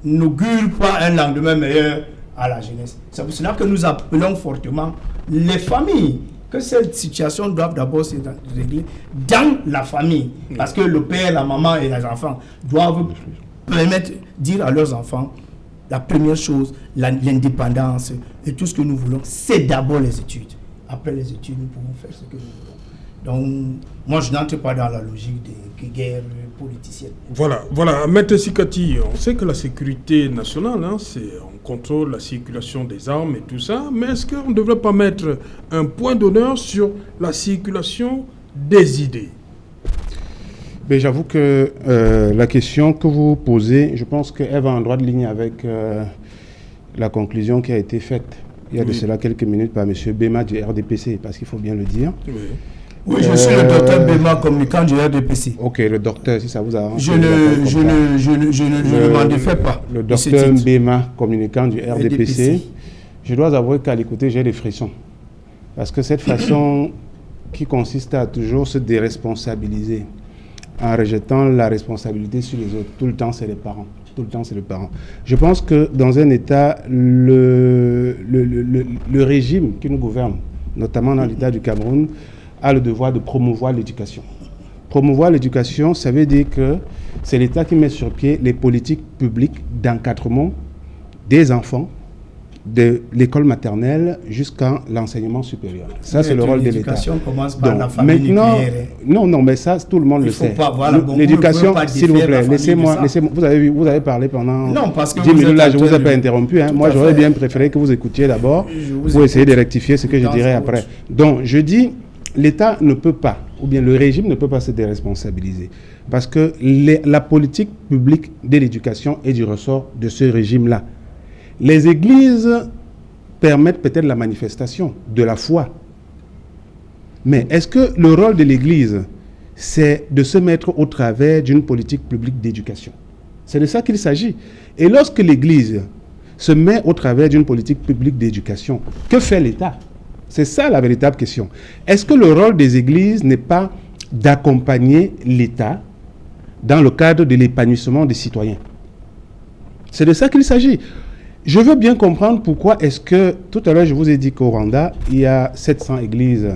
S4: n'augure pas un lendemain meilleur à la jeunesse. C'est pour cela que nous appelons fortement les familles que cette situation doit d'abord se régler dans la famille. Parce que le père, la maman et les enfants doivent dire à leurs enfants la première chose, l'indépendance et tout ce que nous voulons, c'est d'abord les études. Après les études, nous pouvons faire ce que nous voulons. Donc, moi, je n'entre pas dans la logique des guerres politiciennes.
S1: Voilà. Maître Sikati, on sait que la sécurité nationale, on contrôle la circulation des armes et tout ça, mais est-ce qu'on ne devrait pas mettre un point d'honneur sur la circulation des idées?
S2: Mais j'avoue que la question que vous posez, je pense qu'elle va en droite ligne avec la conclusion qui a été faite il y a de cela quelques minutes par M. Bema du RDPC, parce qu'il faut bien le dire.
S4: Oui, je suis le docteur Bema, communicant du RDPC.
S2: Ok, le docteur, si ça vous arrange.
S4: Je ne m'en défais pas.
S2: Le docteur Bema, communicant du RDPC. Je dois avouer qu'à l'écouter, j'ai des frissons. Parce que cette façon qui consiste à toujours se déresponsabiliser, en rejetant la responsabilité sur les autres, tout le temps, c'est les parents. Tout le temps, c'est le parent. Je pense que dans un État, le régime qui nous gouverne, notamment dans l'État du Cameroun, a le devoir de promouvoir l'éducation. Promouvoir l'éducation, ça veut dire que c'est l'État qui met sur pied les politiques publiques d'encadrement des enfants, de l'école maternelle jusqu'à l'enseignement supérieur. Ça, c'est le rôle de l'État.
S4: L'éducation commence par la famille nucléaire.
S2: Non, mais ça, tout le monde le sait. L'éducation, s'il vous plaît, laissez-moi, vous avez parlé pendant 10 minutes, là, je ne vous ai pas interrompu. Moi, j'aurais bien préféré que vous écoutiez d'abord pour essayer de rectifier ce que je dirai après. Donc, je dis, l'État ne peut pas, ou bien le régime ne peut pas se déresponsabiliser. Parce que la politique publique de l'éducation est du ressort de ce régime-là. Les églises permettent peut-être la manifestation de la foi. Mais est-ce que le rôle de l'église, c'est de se mettre au travers d'une politique publique d'éducation? C'est de ça qu'il s'agit. Et lorsque l'église se met au travers d'une politique publique d'éducation, que fait l'État? C'est ça la véritable question. Est-ce que le rôle des églises n'est pas d'accompagner l'État dans le cadre de l'épanouissement des citoyens? C'est de ça qu'il s'agit. je veux bien comprendre pourquoi est-ce que, tout à l'heure je vous ai dit qu'au Rwanda, il y a 700 églises,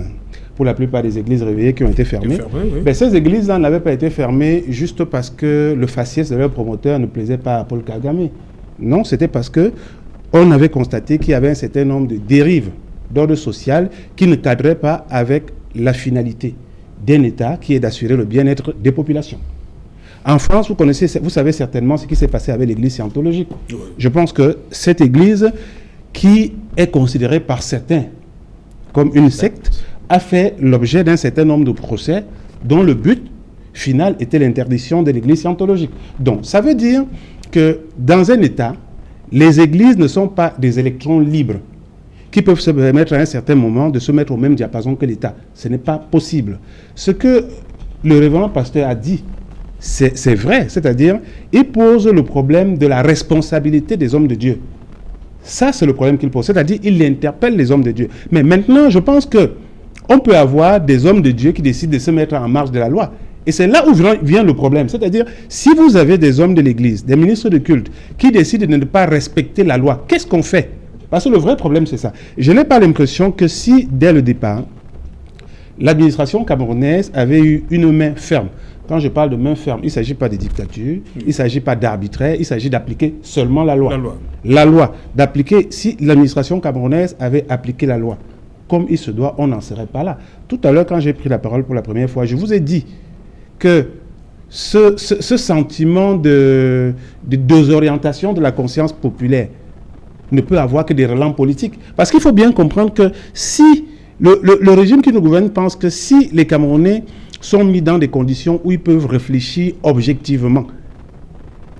S2: pour la plupart des églises réveillées qui ont été fermées.
S1: Oui.
S2: Ben, ces églises-là n'avaient pas été fermées juste parce que le faciès de leur promoteur ne plaisait pas à Paul Kagame. Non, c'était parce que on avait constaté qu'il y avait un certain nombre de dérives d'ordre social qui ne cadraient pas avec la finalité d'un État qui est d'assurer le bien-être des populations. En France, vous savez certainement ce qui s'est passé avec l'église scientologique. Oui. Je pense que cette église, qui est considérée par certains comme une secte, a fait l'objet d'un certain nombre de procès dont le but final était l'interdiction de l'église scientologique. Donc, ça veut dire que dans un État, les églises ne sont pas des électrons libres qui peuvent se permettre à un certain moment de se mettre au même diapason que l'État. Ce n'est pas possible. Ce que le révérend pasteur a dit, c'est vrai, c'est-à-dire, il pose le problème de la responsabilité des hommes de Dieu. Ça, c'est le problème qu'il pose, c'est-à-dire, il interpelle les hommes de Dieu. Mais maintenant, je pense que on peut avoir des hommes de Dieu qui décident de se mettre en marge de la loi. Et c'est là où vient le problème. C'est-à-dire, si vous avez des hommes de l'Église, des ministres de culte, qui décident de ne pas respecter la loi, qu'est-ce qu'on fait? Parce que le vrai problème, c'est ça. Je n'ai pas l'impression que si, dès le départ, l'administration camerounaise avait eu une main ferme. Quand je parle de main ferme, il ne s'agit pas de dictature, il ne s'agit pas d'arbitraire, il s'agit d'appliquer seulement la loi. La loi. D'appliquer, si l'administration camerounaise avait appliqué la loi comme il se doit, on n'en serait pas là. Tout à l'heure, quand j'ai pris la parole pour la première fois, je vous ai dit que ce sentiment de désorientation de la conscience populaire ne peut avoir que des relents politiques. Parce qu'il faut bien comprendre que si le régime qui nous gouverne pense que si les Camerounais sont mis dans des conditions où ils peuvent réfléchir objectivement,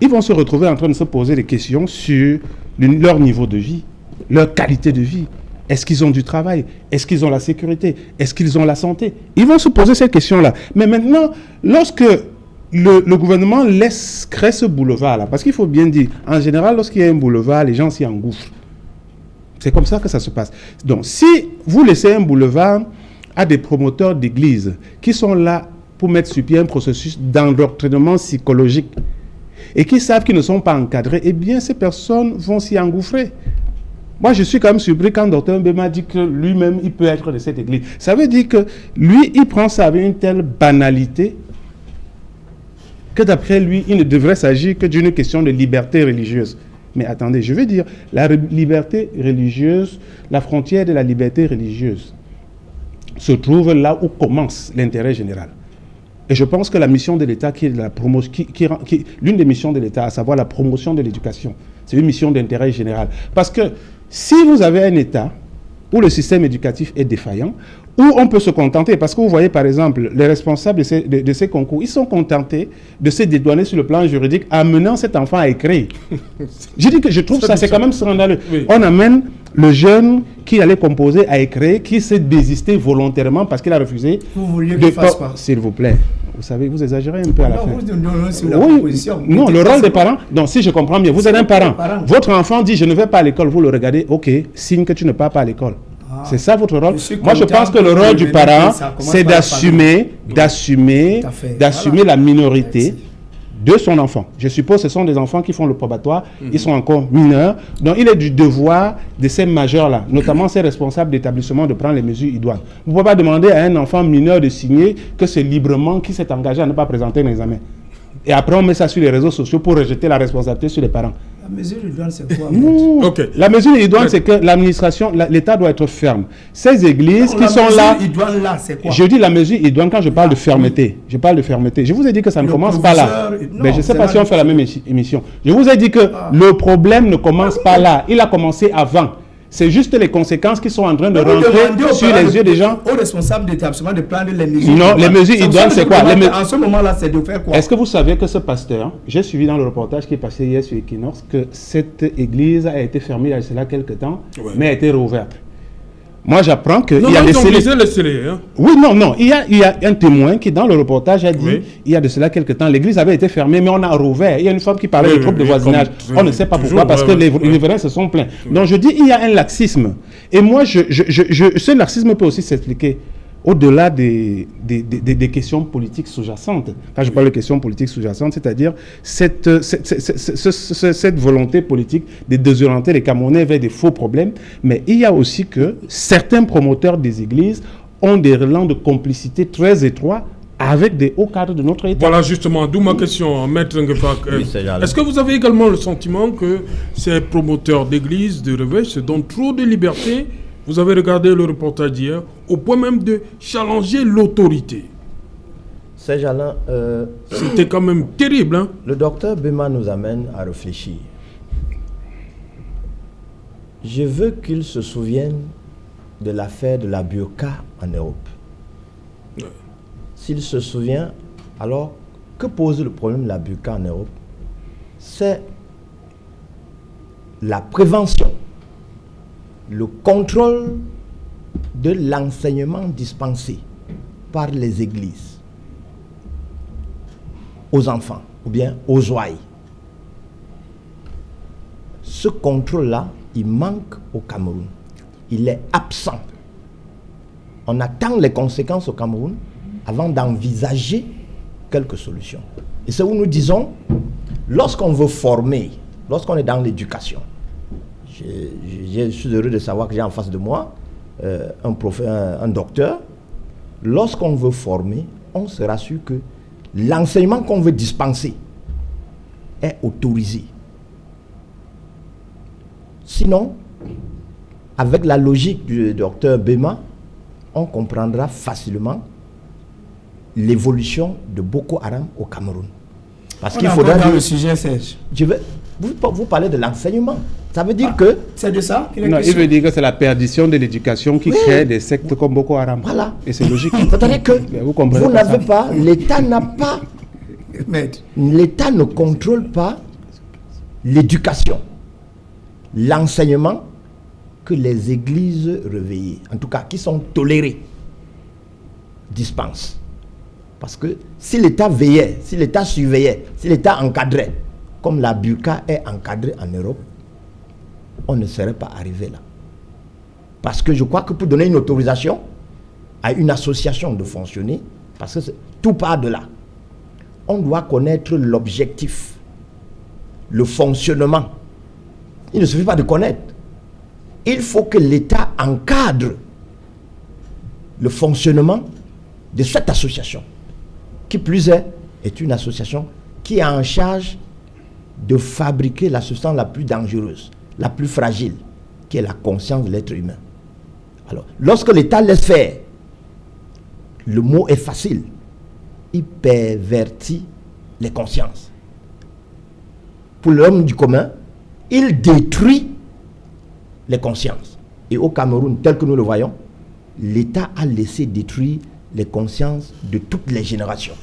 S2: ils vont se retrouver en train de se poser des questions sur leur niveau de vie, leur qualité de vie. Est-ce qu'ils ont du travail? Est-ce qu'ils ont la sécurité? Est-ce qu'ils ont la santé? Ils vont se poser ces questions-là. Mais maintenant, lorsque le gouvernement laisse créer ce boulevard-là, parce qu'il faut bien dire, en général, lorsqu'il y a un boulevard, les gens s'y engouffrent. C'est comme ça que ça se passe. Donc, si vous laissez un boulevard à des promoteurs d'églises qui sont là pour mettre sur pied un processus d'endoctrinement psychologique et qui savent qu'ils ne sont pas encadrés, eh bien, ces personnes vont s'y engouffrer. Moi, je suis quand même surpris quand Dr Mbema dit que lui-même, il peut être de cette église. Ça veut dire que lui, il prend ça avec une telle banalité que d'après lui, il ne devrait s'agir que d'une question de liberté religieuse. Mais attendez, je veux dire, la liberté religieuse, la frontière de la liberté religieuse se trouve là où commence l'intérêt général. Et je pense que la mission de l'État, qui est l'une des missions de l'État, à savoir la promotion de l'éducation, c'est une mission d'intérêt général. Parce que si vous avez un État où le système éducatif est défaillant, où on peut se contenter, parce que vous voyez par exemple, les responsables de ces concours, ils sont contentés de se dédouaner sur le plan juridique en amenant cet enfant à écrire. Je trouve ça, c'est quand même scandaleux. Oui. On amène le jeune qui allait composer à écrire, qui s'est désisté volontairement parce qu'il a refusé.
S4: Vous vouliez qu'il fasse quoi?
S2: S'il vous plaît. Vous savez, vous exagérez un peu à la fin.
S4: Non,
S2: le rôle des parents. Donc, si je comprends bien, vous êtes un parent. Votre enfant dit, je ne vais pas à l'école. Vous le regardez, ok, signe que tu ne pars pas à l'école. Ah, c'est ça votre rôle. Moi, je pense que le rôle du parent, c'est d'assumer la minorité de son enfant. Je suppose que ce sont des enfants qui font le probatoire, ils sont encore mineurs. Donc, il est du devoir de ces majeurs-là, notamment ces responsables d'établissement, de prendre les mesures idoines. Vous ne pouvez pas demander à un enfant mineur de signer que c'est librement qui s'est engagé à ne pas présenter un examen. Et après, on met ça sur les réseaux sociaux pour rejeter la responsabilité sur les parents.
S4: La mesure idoine, c'est quoi?
S2: Okay. La mesure idoine, c'est que l'administration, l'État doit être ferme. Ces églises qui sont là...
S4: La mesure idoine, là, c'est quoi?
S2: Je dis la mesure idoine quand je parle de fermeté. Je parle de fermeté. Je vous ai dit que ça ne commence pas là. Mais je ne sais pas si on fait la même émission. Je vous ai dit que le problème ne commence pas là. Il a commencé avant. C'est juste les conséquences qui sont en train de rentrer sur les yeux des gens.
S4: Aux responsables d'établissement de prendre les mesures.
S2: Non, les mesures idoines, c'est quoi?
S4: En ce moment-là, c'est de faire quoi?
S2: Est-ce que vous savez que ce pasteur, j'ai suivi dans le reportage qui est passé hier sur Equinox, que cette église a été fermée il y a cela quelques temps, mais a été rouverte. Moi, j'apprends qu'il y a des
S1: scellés. Hein?
S2: Oui, non. Il y a un témoin qui, dans le reportage, a dit il y a de cela quelques temps, l'église avait été fermée, mais on a rouvert. Il y a une femme qui parlait de troubles de voisinage. On ne sait pas pourquoi, parce que les riverains se sont plaints. Donc, je dis il y a un laxisme. Et moi, ce laxisme peut aussi s'expliquer au-delà des questions politiques sous-jacentes. Quand je parle de questions politiques sous-jacentes, c'est-à-dire cette volonté politique de désorienter les Camerounais vers des faux problèmes, mais il y a aussi que certains promoteurs des églises ont des relents de complicité très étroits avec des hauts cadres de notre État.
S1: Voilà justement, d'où ma question, Maître Ngefak. Est-ce que vous avez également le sentiment que ces promoteurs d'églises de réveil se donnent trop de liberté? Vous avez regardé le reportage d'hier, au point même de challenger l'autorité.
S3: Serge Alain,
S1: c'était quand même terrible. Hein?
S3: Le docteur Bema nous amène à réfléchir. Je veux qu'il se souvienne de l'affaire de la burqa en Europe. Ouais. S'il se souvient, alors, que pose le problème de la burqa en Europe? C'est la prévention, le contrôle de l'enseignement dispensé par les églises aux enfants ou bien aux ouailles. Ce contrôle-là, il manque au Cameroun. Il est absent. On attend les conséquences au Cameroun avant d'envisager quelques solutions. Et c'est où nous disons, lorsqu'on veut former, lorsqu'on est dans l'éducation, je suis heureux de savoir que j'ai en face de moi un docteur. Lorsqu'on veut former, on se rassure que l'enseignement qu'on veut dispenser est autorisé. Sinon, avec la logique du docteur Bema, on comprendra facilement l'évolution de Boko Haram au Cameroun. Parce qu'il faudra
S4: dire le sujet, Serge.
S3: Vous parlez de l'enseignement. Ça veut dire que...
S4: C'est de ça qu'il est
S2: question.
S4: Non,
S2: il veut dire que c'est la perdition de l'éducation qui crée des sectes comme Boko Haram.
S3: Voilà.
S2: Et c'est logique.
S3: C'est-à-dire que vous n'avez pas... L'État n'a pas... L'État ne contrôle pas l'éducation, l'enseignement que les églises réveillées, en tout cas qui sont tolérées, dispensent. Parce que si l'État veillait, si l'État surveillait, si l'État encadrait, comme la burqa est encadrée en Europe, on ne serait pas arrivé là. Parce que je crois que pour donner une autorisation à une association de fonctionner, parce que tout part de là, on doit connaître l'objectif, le fonctionnement. Il ne suffit pas de connaître. Il faut que l'État encadre le fonctionnement de cette association, qui plus est une association qui est en charge de fabriquer la substance la plus dangereuse, la plus fragile, qui est la conscience de l'être humain. Alors, lorsque l'État laisse faire, le mot est facile, il pervertit les consciences. Pour l'homme du commun, il détruit les consciences. Et au Cameroun, tel que nous le voyons, l'État a laissé détruire les consciences de toutes les générations.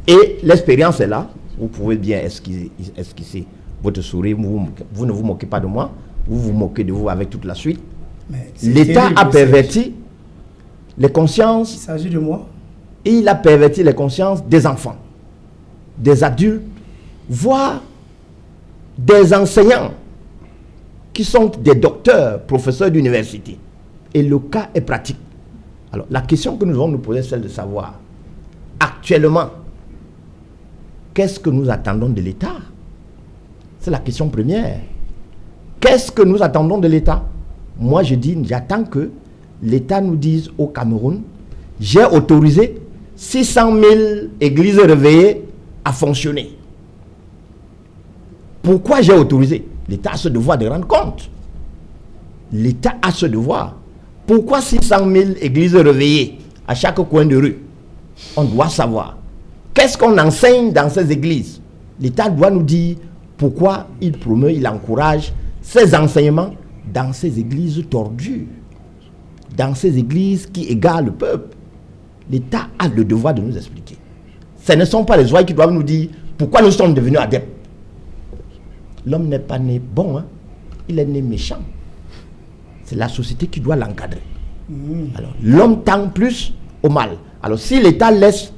S3: Et l'expérience est là. Vous pouvez bien esquisser votre sourire. Vous ne vous moquez pas de moi. Vous vous moquez de vous avec toute la suite. L'État a perverti les consciences.
S4: Il s'agit de moi.
S3: Et il a perverti les consciences des enfants, des adultes, voire des enseignants qui sont des docteurs, professeurs d'université. Et le cas est pratique. Alors, la question que nous devons nous poser, c'est celle de savoir, actuellement, qu'est-ce que nous attendons de l'État? C'est la question première. Qu'est-ce que nous attendons de l'État? Moi, je dis, j'attends que l'État nous dise au Cameroun, j'ai autorisé 600 000 églises réveillées à fonctionner. Pourquoi j'ai autorisé? L'État a ce devoir de rendre compte. L'État a ce devoir. Pourquoi 600 000 églises réveillées à chaque coin de rue? On doit savoir. Qu'est-ce qu'on enseigne dans ces églises? L'État doit nous dire pourquoi il promeut, il encourage ces enseignements dans ces églises tordues, dans ces églises qui égarent le peuple. L'État a le devoir de nous expliquer. Ce ne sont pas les ouailles qui doivent nous dire pourquoi nous sommes devenus adeptes. L'homme n'est pas né bon, hein? Il est né méchant. C'est la société qui doit l'encadrer. Alors, l'homme tend plus au mal. Alors, si l'État laisse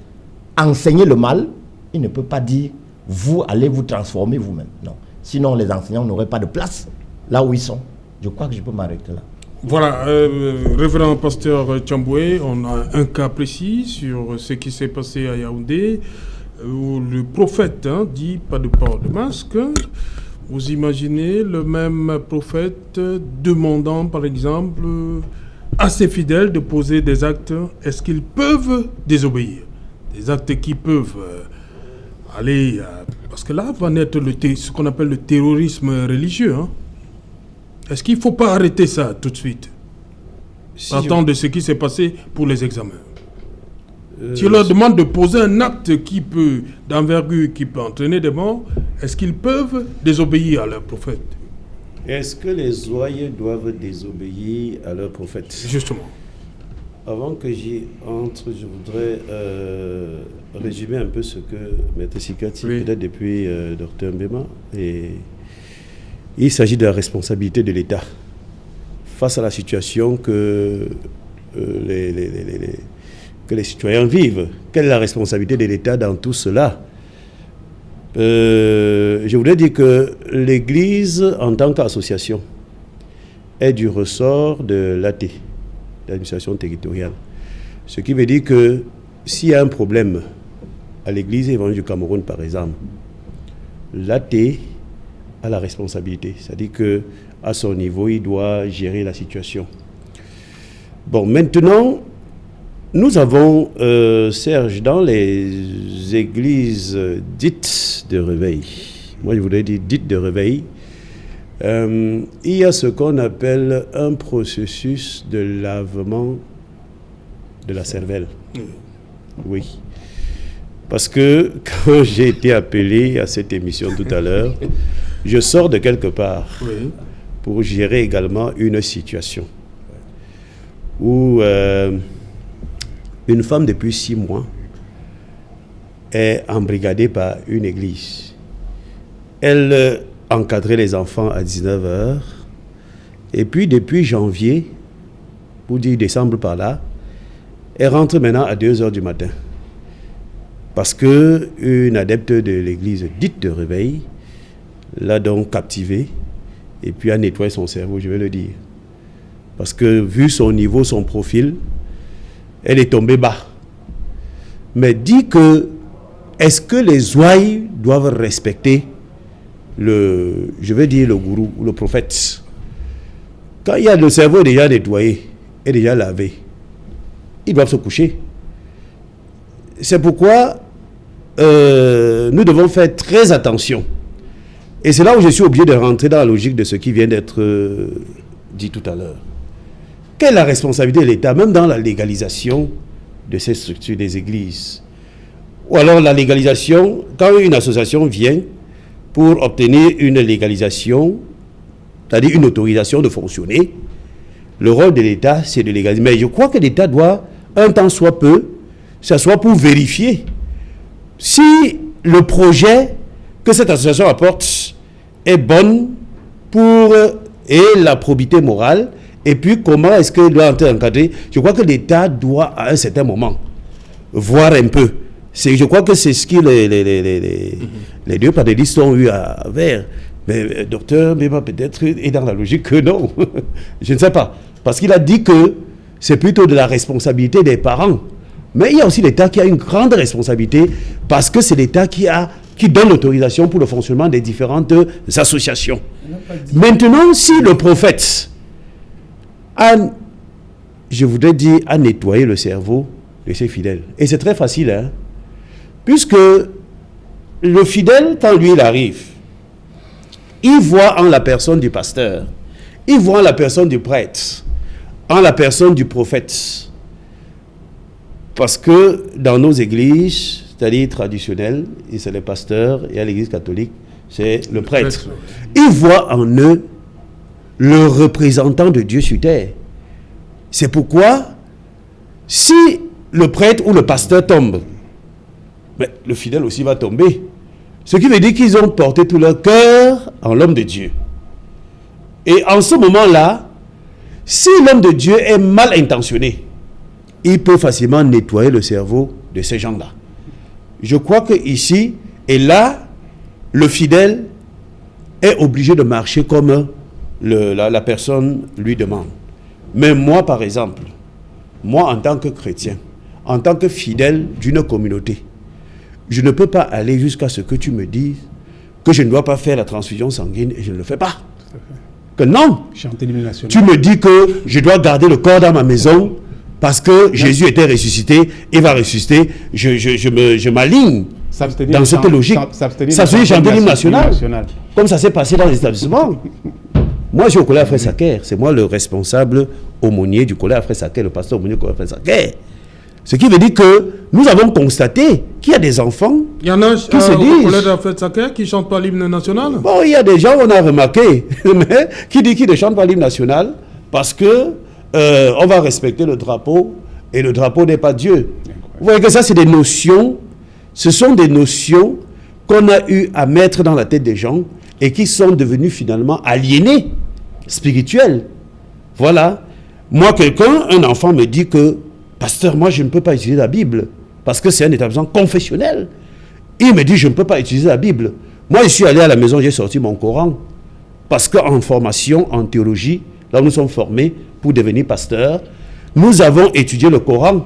S3: enseigner le mal, il ne peut pas dire vous allez vous transformer vous-même. Non. Sinon, les enseignants n'auraient pas de place là où ils sont. Je crois que je peux m'arrêter là.
S1: Voilà, révérend pasteur Tchamboué, on a un cas précis sur ce qui s'est passé à Yaoundé, où le prophète dit pas de port de masque. Vous imaginez le même prophète demandant, par exemple, à ses fidèles de poser des actes, est-ce qu'ils peuvent désobéir? Des actes qui peuvent aller... parce que là va naître ce qu'on appelle le terrorisme religieux. Est-ce qu'il ne faut pas arrêter ça tout de suite? Partant de ce qui s'est passé pour les examens. Si on leur demande de poser un acte d'envergure qui peut entraîner des morts, est-ce qu'ils peuvent désobéir à leur prophète?
S5: Est-ce que les ouailles doivent désobéir à leur prophète?
S1: Justement.
S5: Avant que j'y entre, je voudrais résumer un peu ce que Maître Sikati, peut-être depuis Dr Mbema. Et il s'agit de la responsabilité de l'État face à la situation que les citoyens vivent. Quelle est la responsabilité de l'État dans tout cela? Je voudrais dire que l'Église, en tant qu'association, est du ressort de l'AT, l'administration territoriale. Ce qui veut dire que s'il y a un problème à l'Église évangélique du Cameroun, par exemple, l'AT a la responsabilité. C'est-à-dire qu'à son niveau, il doit gérer la situation. Bon, maintenant, nous avons, Serge, dans les églises dites de réveil, moi je voudrais dire dites de réveil, il y a ce qu'on appelle un processus de lavement de la cervelle. Oui. Parce que quand j'ai été appelé à cette émission tout à l'heure, je sors de quelque part pour gérer également une situation où une femme depuis 6 mois est embrigadée par une église. Elle encadrait les enfants à 19h et puis depuis janvier, pour dire décembre par là, elle rentre maintenant à 2h du matin. Parce qu'une adepte de l'église dite de réveil l'a donc captivée et puis a nettoyé son cerveau, je vais le dire. Parce que vu son niveau, son profil, elle est tombée bas. Mais dit que, est-ce que les ouailles doivent respecter le gourou ou le prophète? Quand il y a le cerveau déjà nettoyé et déjà lavé, ils doivent se coucher. C'est pourquoi nous devons faire très attention. Et c'est là où je suis obligé de rentrer dans la logique de ce qui vient d'être dit tout à l'heure. Quelle est la responsabilité de l'État, même dans la légalisation de ces structures des églises? Ou alors la légalisation, quand une association vient pour obtenir une légalisation, c'est-à-dire une autorisation de fonctionner, le rôle de l'État, c'est de légaliser. Mais je crois que l'État doit, un temps soit peu, ça soit pour vérifier si le projet que cette association apporte est bonne et la probité morale, et puis comment est-ce qu'il doit être encadré. Je crois que l'État doit, à un certain moment, voir un peu. Je crois que c'est ce que les deux panélistes ont eu à faire. Mais docteur Mbema peut-être est dans la logique que non. Je ne sais pas. Parce qu'il a dit que c'est plutôt de la responsabilité des parents. Mais il y a aussi l'État qui a une grande responsabilité parce que c'est l'État qui donne l'autorisation pour le fonctionnement des différentes associations. Maintenant, si le prophète a nettoyé le cerveau de ses fidèles, et c'est très facile, puisque le fidèle, quand lui il arrive, il voit en la personne du pasteur, il voit en la personne du prêtre, en la personne du prophète. Parce que dans nos églises, c'est-à-dire traditionnelles, et c'est le pasteur, et à l'église catholique, c'est le prêtre. Il voit en eux le représentant de Dieu sur terre. C'est pourquoi, si le prêtre ou le pasteur tombe, mais le fidèle aussi va tomber. Ce qui veut dire qu'ils ont porté tout leur cœur en l'homme de Dieu. Et en ce moment-là, si l'homme de Dieu est mal intentionné, il peut facilement nettoyer le cerveau de ces gens-là. Je crois que ici et là, le fidèle est obligé de marcher comme la personne lui demande. Mais moi, par exemple, moi, en tant que chrétien, en tant que fidèle d'une communauté, je ne peux pas aller jusqu'à ce que tu me dises que je ne dois pas faire la transfusion sanguine et je ne le fais pas. Que non. Tu me dis que je dois garder le corps dans ma maison parce que Jésus était ressuscité et va ressusciter. Je m'aligne dans cette logique. S'abstenir chanter l'hymne national. Comme ça s'est passé dans les établissements. Moi, je suis au collège Frère Sacquer. C'est moi le responsable aumônier du collège Frère Sacquer, le pasteur aumônier du collège Frère Sacquer. Ce qui veut dire que nous avons constaté qu'il y a des enfants
S1: qui se
S5: disent...
S1: au collège Frère Sacquer qui ne chantent pas l'hymne national.
S5: Bon, il y a des gens, on a remarqué, mais qui dit qu'ils ne chantent pas l'hymne national parce que on va respecter le drapeau et le drapeau n'est pas Dieu. Vous voyez que ça, c'est des notions, ce sont des notions qu'on a eu à mettre dans la tête des gens et qui sont devenues finalement aliénées, spirituelles. Voilà. Moi, un enfant me dit que pasteur, moi je ne peux pas utiliser la Bible parce que c'est un établissement confessionnel. Il me dit je ne peux pas utiliser la Bible. Moi je suis allé à la maison, j'ai sorti mon Coran parce qu'en formation, en théologie, là où nous sommes formés pour devenir pasteur, nous avons étudié le Coran.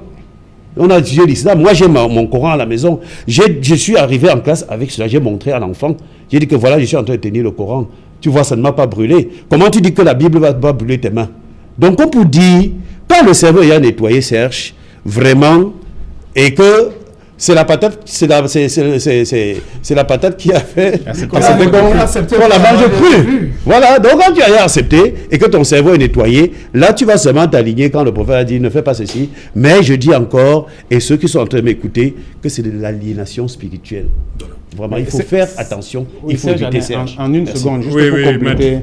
S5: On a étudié l'islam. Moi j'ai mon Coran à la maison. Je suis arrivé en classe avec cela, j'ai montré à l'enfant. J'ai dit que voilà, je suis en train de tenir le Coran. Tu vois, ça ne m'a pas brûlé. Comment tu dis que la Bible va brûler tes mains? Donc on peut dire, quand le cerveau est nettoyé, Serge, vraiment, et que c'est la patate, c'est la patate qui a fait. On la mange crue. Voilà, donc quand tu as accepté et que ton cerveau est nettoyé, là tu vas seulement t'aligner quand le prophète a dit ne fais pas ceci. Mais je dis encore, et ceux qui sont en train de m'écouter, que c'est de l'aliénation spirituelle. Vraiment, il faut faire attention.
S2: Oui,
S5: il faut éviter ça.
S2: En une seconde, juste pour compléter.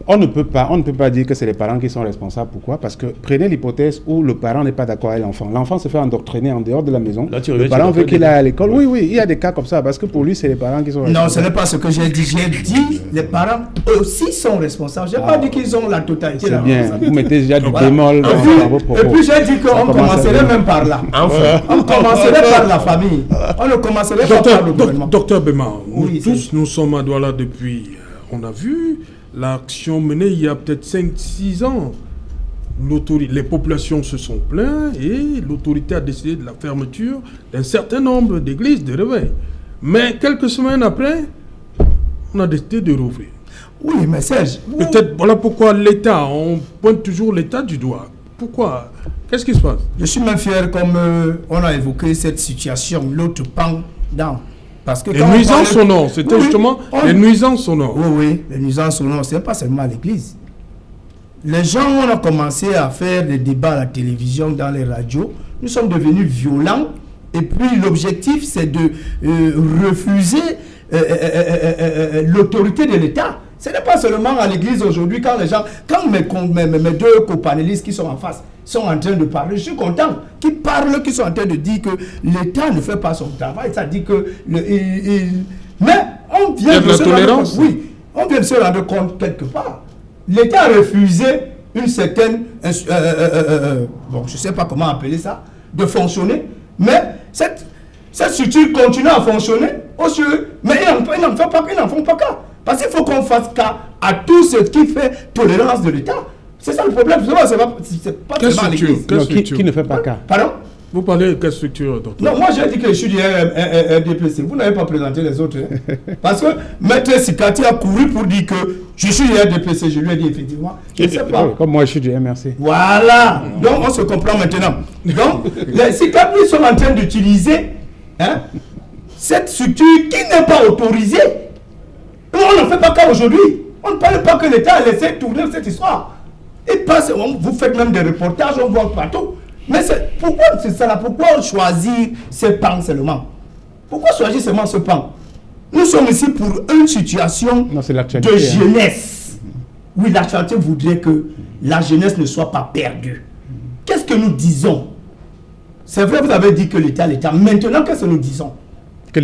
S2: On ne peut pas dire que c'est les parents qui sont responsables. Pourquoi? Parce que prenez l'hypothèse où le parent n'est pas d'accord avec l'enfant. L'enfant se fait endoctriner en dehors de la maison. Là, le parent veut qu'il aille à l'école. Oui, il y a des cas comme ça. Parce que pour lui, c'est les parents qui sont responsables.
S4: Non, ce n'est pas ce que j'ai dit. J'ai dit les parents aussi sont responsables. Je n'ai pas dit qu'ils ont la totalité.
S2: C'est bien. Vous mettez déjà du bémol dans vos propos.
S4: Et puis j'ai dit qu'on commencerait même par là. On commencerait par la famille. On ne commencerait pas par le gouvernement.
S1: Docteur Bema, nous sommes à Douala depuis... On a vu... L'action menée il y a peut-être 5-6 ans. Les populations se sont plaintes et l'autorité a décidé de la fermeture d'un certain nombre d'églises de réveil. Mais quelques semaines après, on a décidé de rouvrir.
S4: Oui, mais Serge...
S1: Peut-être, voilà pourquoi l'État, on pointe toujours l'État du doigt. Pourquoi? Qu'est-ce qui se passe?
S4: Je suis même fier comme on a évoqué cette situation, l'autre pan dans... Parce que
S1: les nuisances sonores, c'était justement les nuisances sonores.
S4: Oui, les nuisances sonores, ce n'est pas seulement à l'église. Les gens, on a commencé à faire des débats à la télévision, dans les radios. Nous sommes devenus violents. Et puis l'objectif, c'est de refuser l'autorité de l'État. Ce n'est pas seulement à l'église aujourd'hui, quand les gens, quand mes deux copanélistes qui sont en face sont en train de parler, je suis content qu'ils parlent, qu'ils sont en train de dire que l'État ne fait pas son travail, ça dit que... Mais on vient de se rendre compte, on vient de se rendre compte quelque part. L'État a refusé une certaine... bon, je ne sais pas comment appeler ça, de fonctionner, mais cette structure continue à fonctionner, mais ils n'en font pas cas. Parce qu'il faut qu'on fasse cas à tout ce qui fait tolérance de l'État. C'est ça le problème. C'est pas seulement l'église.
S2: Qui ne fait pas cas?
S4: Pardon?
S1: Vous parlez de quelle structure, docteur?
S4: Non, moi j'ai dit que je suis du RDPC. Vous n'avez pas présenté les autres. Hein? Parce que Maître Sikati a couru pour dire que je suis du RDPC. Je lui ai dit effectivement. Je ne sais pas.
S2: Comme moi je suis du MRC.
S4: Voilà. Donc on se comprend maintenant. Donc les Sikati sont en train d'utiliser cette structure qui n'est pas autorisée. On n'en fait pas cas aujourd'hui. On ne parle pas que l'État a laissé tourner cette histoire. Et vous faites même des reportages, on voit partout. Mais pourquoi c'est ça là? Pourquoi choisir ce pan seulement? Pourquoi choisir seulement ce pan? Nous sommes ici pour une situation de jeunesse. Oui, l'actualité voudrait que la jeunesse ne soit pas perdue. Qu'est-ce que nous disons? C'est vrai, vous avez dit que l'État. Maintenant, qu'est-ce que nous disons?
S2: que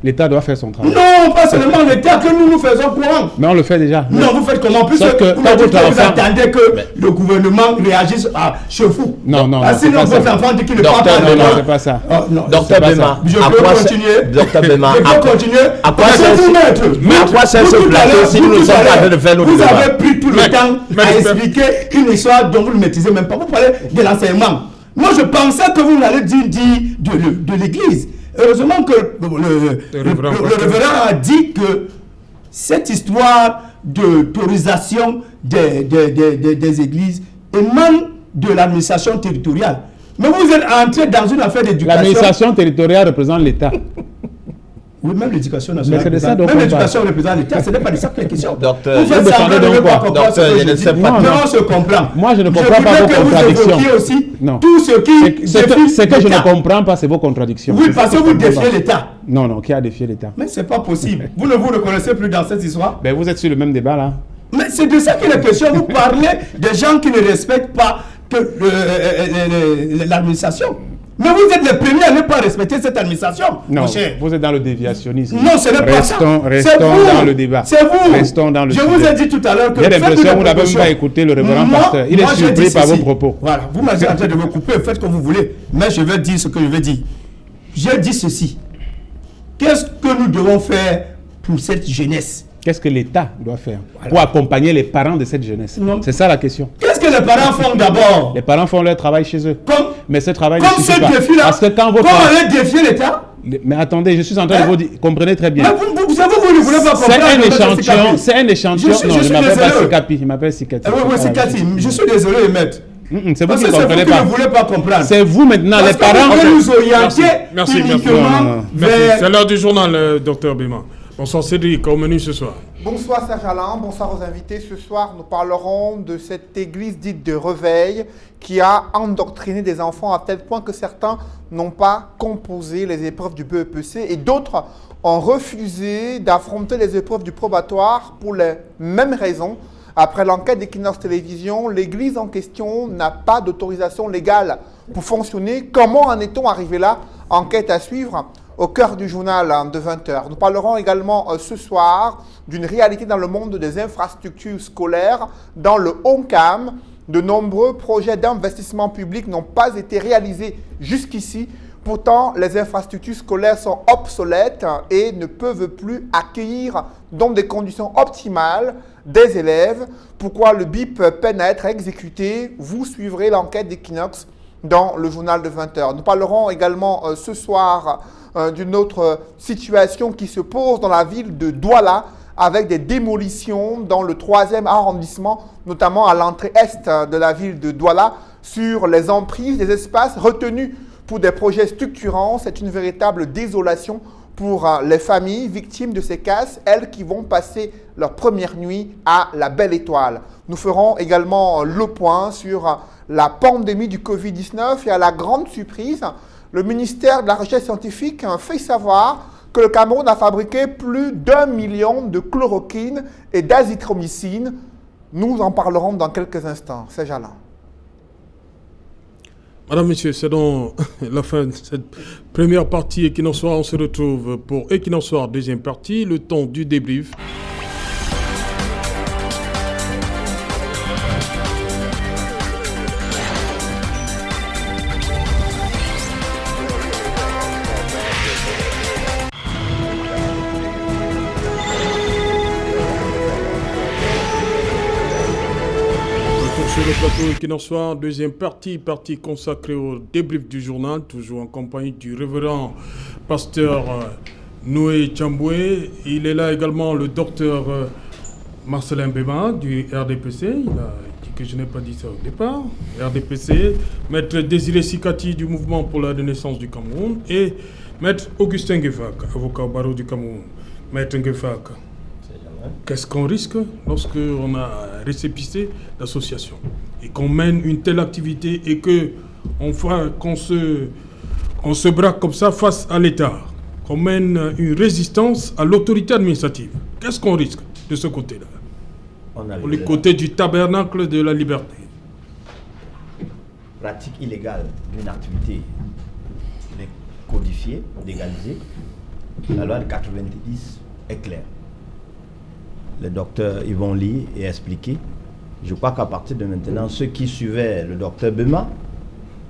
S2: l'État doit faire son travail.
S4: Non, pas seulement l'État, que nous faisons courant.
S2: Mais on le fait déjà.
S4: Non, vous faites comment? Plus que vous attendez que le gouvernement réagisse chez vous.
S2: Non.
S4: Sinon, votre enfant dit qu'il ne parle pas.
S2: Non, c'est pas ça.
S3: Docteur Bema,
S4: je peux continuer.
S3: Docteur Bema,
S4: je peux continuer.
S3: À quoi sert ce plateau si nous sommes en train de faire notre
S4: débat?
S3: débat?
S4: Vous avez pris tout le temps à expliquer une histoire dont vous ne maîtrisez même pas. Vous parlez de l'enseignement. Moi, je pensais que vous allez dire de l'Église. Heureusement que le révérend a dit que cette histoire d'autorisation des églises émane de l'administration territoriale. Mais vous êtes entré dans une affaire d'éducation.
S2: L'administration territoriale représente l'État.
S4: Oui, même l'éducation nationale.
S2: Mais c'est de ça dont
S4: même l'éducation représente l'État. Ce n'est pas de ça que la question.
S3: Docteur,
S4: vous faites semblant de ne pas comprendre ce que je dis.
S3: Mais
S4: on se comprend.
S2: Moi, je ne comprends pas vos contradictions.
S4: Vous aussi
S2: non.
S4: Tout ce qui
S2: c'est que je ne comprends pas, c'est vos contradictions.
S4: Oui, parce que vous défiez l'État.
S2: Non, qui a défié l'État?
S4: Mais c'est pas possible. Vous ne vous reconnaissez plus dans cette histoire.
S2: Ben, vous êtes sur le même débat là.
S4: Mais c'est de ça qu'il est question. Vous parlez des gens qui ne respectent pas l'administration. Mais vous êtes les premiers à ne pas respecter cette administration.
S2: Non, vous êtes dans le déviationnisme.
S4: Non, ce n'est pas ça.
S2: Restons dans le débat.
S4: C'est vous.
S2: Restons dans le
S4: Je vous ai dit tout à l'heure que...
S2: J'ai l'impression que vous n'avez même pas écouté le révérend pasteur. Il est surpris par vos propos.
S4: Voilà, vous m'avez en train de me couper, faites comme vous voulez. Mais je vais dire ce que je vais dire. J'ai dit ceci. Qu'est-ce que nous devons faire pour cette jeunesse?
S2: Qu'est-ce que l'État doit faire pour accompagner les parents de cette jeunesse? C'est ça la question.
S4: Qu'est-ce que les parents font d'abord?
S2: Les parents font leur travail chez eux. Mais ce travail ne suffit pas.
S4: Parce que quand votre... Comment aller défier l'État?
S2: Mais attendez, je suis en train de vous dire, comprenez très bien.
S4: Mais vous ne voulez pas comprendre.
S2: C'est un échantillon. Non, je ne m'appelle pas Sikapi, je m'appelle Sikati.
S4: Oui, Sikati, je suis désolé, maître.
S2: C'est vous qui ne comprenez pas.
S4: Vous ne voulez pas comprendre.
S2: C'est vous maintenant, les parents.
S4: Parce que vous nous orienter
S1: uniquement vers... C'est l'heure du journal, docteur Bema. Bonsoir Cédric, au menu ce soir.
S6: Bonsoir Serge Alain, bonsoir aux invités. Ce soir, nous parlerons de cette église dite de Reveil qui a endoctriné des enfants à tel point que certains n'ont pas composé les épreuves du BEPC et d'autres ont refusé d'affronter les épreuves du probatoire pour les mêmes raisons. Après l'enquête d'Equinox Télévision, l'église en question n'a pas d'autorisation légale pour fonctionner. Comment en est-on arrivé là? Enquête à suivre au cœur du journal de 20h. Nous parlerons également ce soir d'une réalité dans le monde des infrastructures scolaires. Dans le HomeCam, de nombreux projets d'investissement public n'ont pas été réalisés jusqu'ici. Pourtant, les infrastructures scolaires sont obsolètes et ne peuvent plus accueillir dans des conditions optimales des élèves. Pourquoi le BIP peine à être exécuté? Vous suivrez l'enquête d'Equinox dans le journal de 20h. Nous parlerons également ce soir d'une autre situation qui se pose dans la ville de Douala avec des démolitions dans le 3e arrondissement, notamment à l'entrée est de la ville de Douala, sur les emprises des espaces retenus pour des projets structurants. C'est une véritable désolation pour les familles victimes de ces casses, elles qui vont passer leur première nuit à la Belle Étoile. Nous ferons également le point sur la pandémie du Covid-19 et à la grande surprise, le ministère de la Recherche scientifique fait savoir que le Cameroun a fabriqué plus d'1 million de chloroquine et d'azithromycine. Nous en parlerons dans quelques instants. C'est Alain.
S1: Madame, Monsieur, c'est donc la fin de cette première partie Equinox Soir. On se retrouve pour Equinox Soir, deuxième partie, le temps du débrief. Sur le plateau Equinox Soir, deuxième partie consacrée au débrief du journal, toujours en compagnie du révérend pasteur Noé Tchamboué. Il est là également le docteur Marcelin Bema du RDPC. Il a dit que je n'ai pas dit ça au départ. RDPC, maître Désiré Sikati du mouvement pour la renaissance du Cameroun et maître Augustin Ngefak, avocat au barreau du Cameroun. Maître Ngefak, qu'est-ce qu'on risque lorsqu'on a récépissé l'association et qu'on mène une telle activité et qu'on se braque comme ça face à l'État, qu'on mène une résistance à l'autorité administrative? Qu'est-ce qu'on risque de ce côté-là? Le côté du tabernacle de la liberté.
S3: Pratique illégale d'une activité codifiée, légalisée, La loi de 90 est claire. Le docteur Yvon lit et expliqué. Je crois qu'à partir de maintenant, ceux qui suivaient le docteur Bema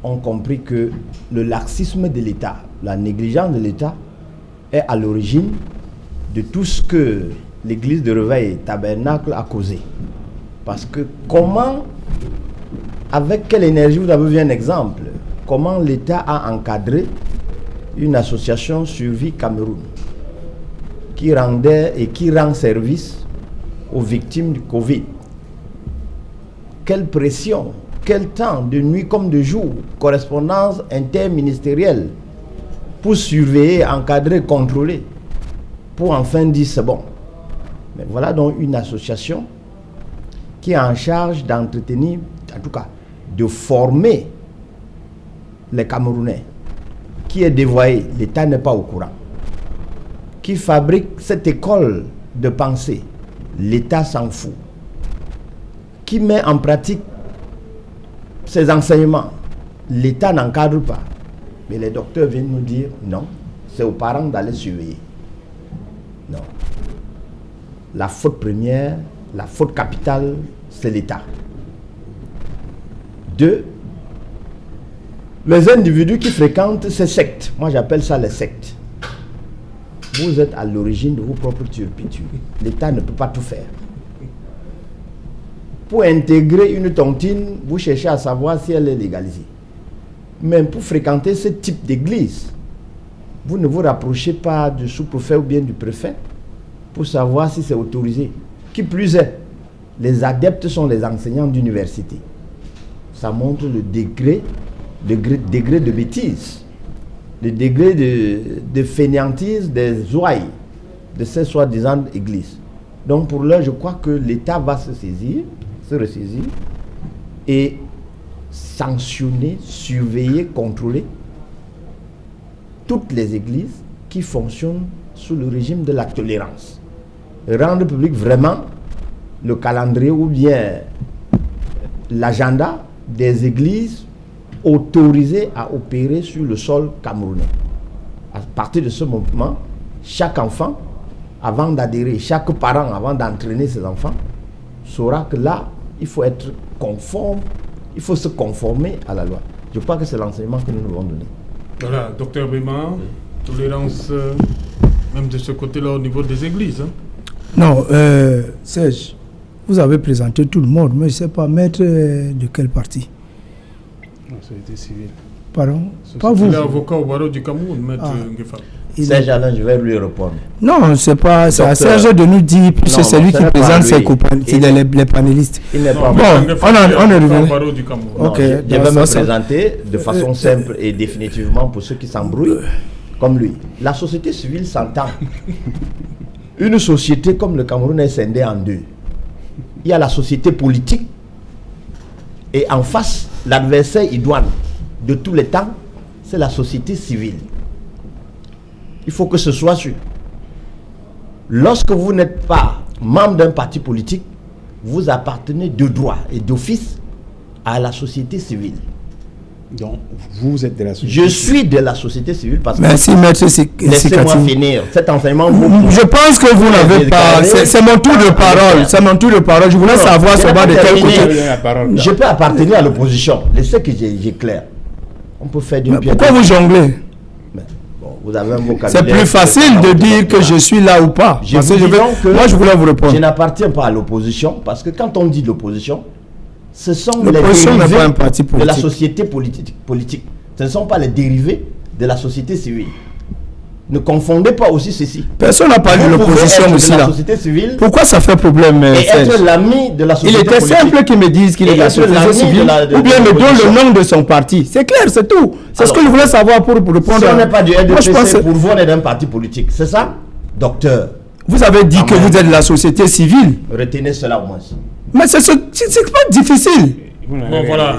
S3: ont compris que le laxisme de l'État, la négligence de l'État est à l'origine de tout ce que l'église de Reveil Tabernacle a causé. Parce que comment, avec quelle énergie, vous avez vu un exemple, comment l'État a encadré une association Survie Cameroun qui rendait et qui rend service aux victimes du Covid. Quelle pression, quel temps, de nuit comme de jour, correspondance interministérielle pour surveiller, encadrer, contrôler, pour enfin dire c'est bon. Mais voilà donc une association qui est en charge d'entretenir, en tout cas, de former les Camerounais, qui est dévoyé, l'État n'est pas au courant, qui fabrique cette école de pensée, l'État s'en fout, qui met en pratique ces enseignements, l'État n'encadre pas. Mais les docteurs viennent nous dire non, c'est aux parents d'aller surveiller. Non. La faute première, la faute capitale, c'est l'État. 2. Les individus qui fréquentent ces sectes, moi j'appelle ça les sectes. Vous êtes à l'origine de vos propres turpitudes. L'État ne peut pas tout faire. Pour intégrer une tontine, vous cherchez à savoir si elle est légalisée. Mais pour fréquenter ce type d'église, vous ne vous rapprochez pas du sous-préfet ou bien du préfet pour savoir si c'est autorisé. Qui plus est, les adeptes sont les enseignants d'université. Ça montre le degré de bêtise, le degré de fainéantise des ouailles de ces soi-disant églises. Donc pour l'heure, je crois que l'État va se ressaisir et sanctionner, surveiller, contrôler toutes les églises qui fonctionnent sous le régime de la tolérance. Rendre public vraiment le calendrier ou bien l'agenda des églises autorisées à opérer sur le sol camerounais. À partir de ce moment, chaque enfant, avant d'adhérer, chaque parent, avant d'entraîner ses enfants, saura que là, il faut être conforme, il faut se conformer à la loi. Je crois que c'est l'enseignement que nous devons donner.
S1: Voilà, docteur Bema, tolérance, même de ce côté-là au niveau des églises. Hein.
S4: Non, Serge, vous avez présenté tout le monde, mais je ne sais pas, maître de quel parti?
S2: La société civile.
S4: Pardon? Pas vous.
S1: Il est avocat au barreau du Cameroun, maître Ngefa.
S3: Serge Alain, je vais lui répondre.
S4: Non, c'est pas. C'est à Serge de nous dire, puisque c'est lui qui présente ses copains, les panélistes.
S3: Il n'est pas.
S4: Bon, on est revenu.
S3: Ok. Je vais me présenter de façon simple et définitivement pour ceux qui s'embrouillent, comme lui. La société civile s'entend. Une société comme le Cameroun est scindée en deux. Il y a la société politique et en face, l'adversaire idoine de tous les temps, c'est la société civile. Il faut que ce soit sûr. Lorsque vous n'êtes pas membre d'un parti politique, vous appartenez de droit et d'office à la société civile.
S2: Donc, vous êtes de la société
S3: civile. Je suis de la société civile parce que...
S4: Merci, maître.
S3: Laissez-moi finir. Cet enseignement...
S4: Je pense que vous n'avez pas... C'est mon tour de parole. C'est mon tour de parole. Je voulais savoir seulement de quel côté...
S3: Je peux appartenir à l'opposition. Laissez que j'éclaire. On peut faire d'une pierre...
S4: Pourquoi vous jonglez?
S3: Vous avez un vocabulaire.
S4: C'est plus facile de dire que je suis là ou pas. Moi, je voulais vous répondre.
S3: Je n'appartiens pas à l'opposition parce que quand on dit l'opposition, ce sont les
S4: dérivés
S3: de la société politique. Ce ne sont pas les dérivés de la société civile. Ne confondez pas aussi ceci.
S4: Personne n'a parlé de l'opposition aussi là. Pourquoi ça fait problème?
S3: Et être l'ami de la société politique.
S4: Il était simple qu'ils me disent qu'il est de la société civile ou bien me donne le nom de son parti. C'est clair, c'est tout. C'est ce que je voulais savoir pour répondre.
S3: Si on n'est pas du RDPC, pour vous, on est d'un parti politique. C'est ça, docteur?
S4: Vous avez dit que vous êtes de la société civile.
S3: Retenez cela au moins.
S4: Mais c'est pas difficile.
S1: Bon, voilà.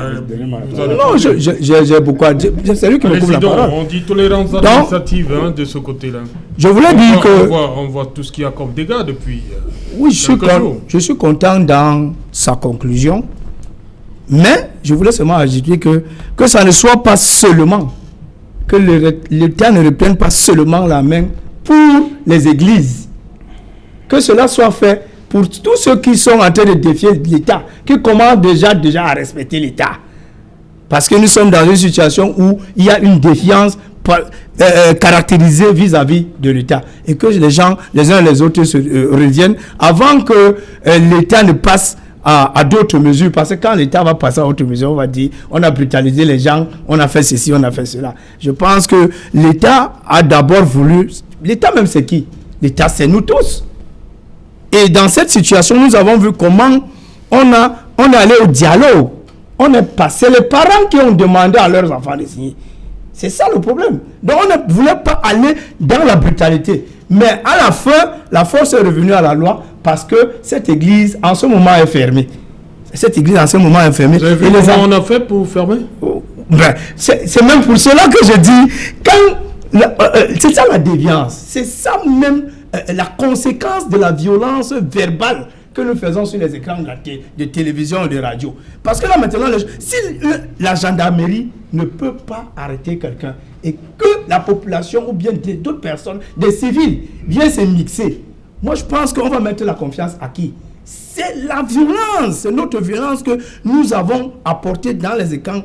S4: Non, j'ai beaucoup à dire. C'est lui qui me coupe la parole.
S1: On dit tolérance administrative de ce côté-là.
S4: Je voulais dire que...
S1: On voit tout ce qu'il y a comme dégâts depuis
S4: oui, je suis content dans sa conclusion. Mais je voulais seulement ajouter que ça ne soit pas seulement, que l'État ne reprenne pas seulement la main pour les églises. Que cela soit fait pour tous ceux qui sont en train de défier l'État, qui commencent déjà à respecter l'État. Parce que nous sommes dans une situation où il y a une défiance caractérisée vis-à-vis de l'État. Et que les gens, les uns et les autres, se reviennent avant que l'État ne passe à d'autres mesures. Parce que quand l'État va passer à d'autres mesures, on va dire, on a brutalisé les gens, on a fait ceci, on a fait cela. Je pense que l'État a d'abord voulu... L'État même, c'est qui? L'État, c'est nous tous. Et dans cette situation, nous avons vu comment on est allé au dialogue. C'est les parents qui ont demandé à leurs enfants de signer. C'est ça le problème. Donc on ne voulait pas aller dans la brutalité. Mais à la fin, la force est revenue à la loi parce que cette église en ce moment est fermée. Cette église en ce moment est fermée.
S1: Vous avez vu comment on a fait pour fermer?
S4: C'est même pour cela que je dis, c'est ça la déviance. C'est ça même la conséquence de la violence verbale que nous faisons sur les écrans de télévision et de radio. Parce que là maintenant, si la gendarmerie ne peut pas arrêter quelqu'un et que la population ou bien d'autres personnes, des civils, viennent se mixer, moi je pense qu'on va mettre la confiance à qui? C'est la violence, c'est notre violence que nous avons apportée dans les écrans,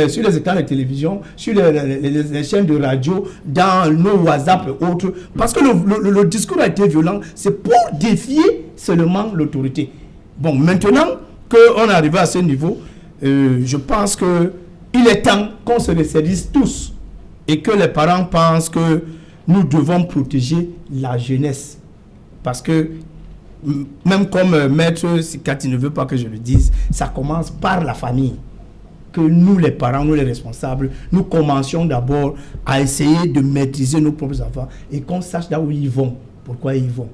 S4: sur les écrans de télévision, sur les chaînes de radio, dans nos WhatsApp et autres. Parce que le discours a été violent, c'est pour défier seulement l'autorité. Bon, maintenant qu'on est arrivé à ce niveau, je pense qu'il est temps qu'on se ressaisisse tous et que les parents pensent que nous devons protéger la jeunesse. Parce que même comme maître, quand il ne veut pas que je le dise, ça commence par la famille. Que nous, les parents, nous les responsables, nous commencions d'abord à essayer de maîtriser nos propres enfants et qu'on sache là où ils vont, pourquoi ils vont.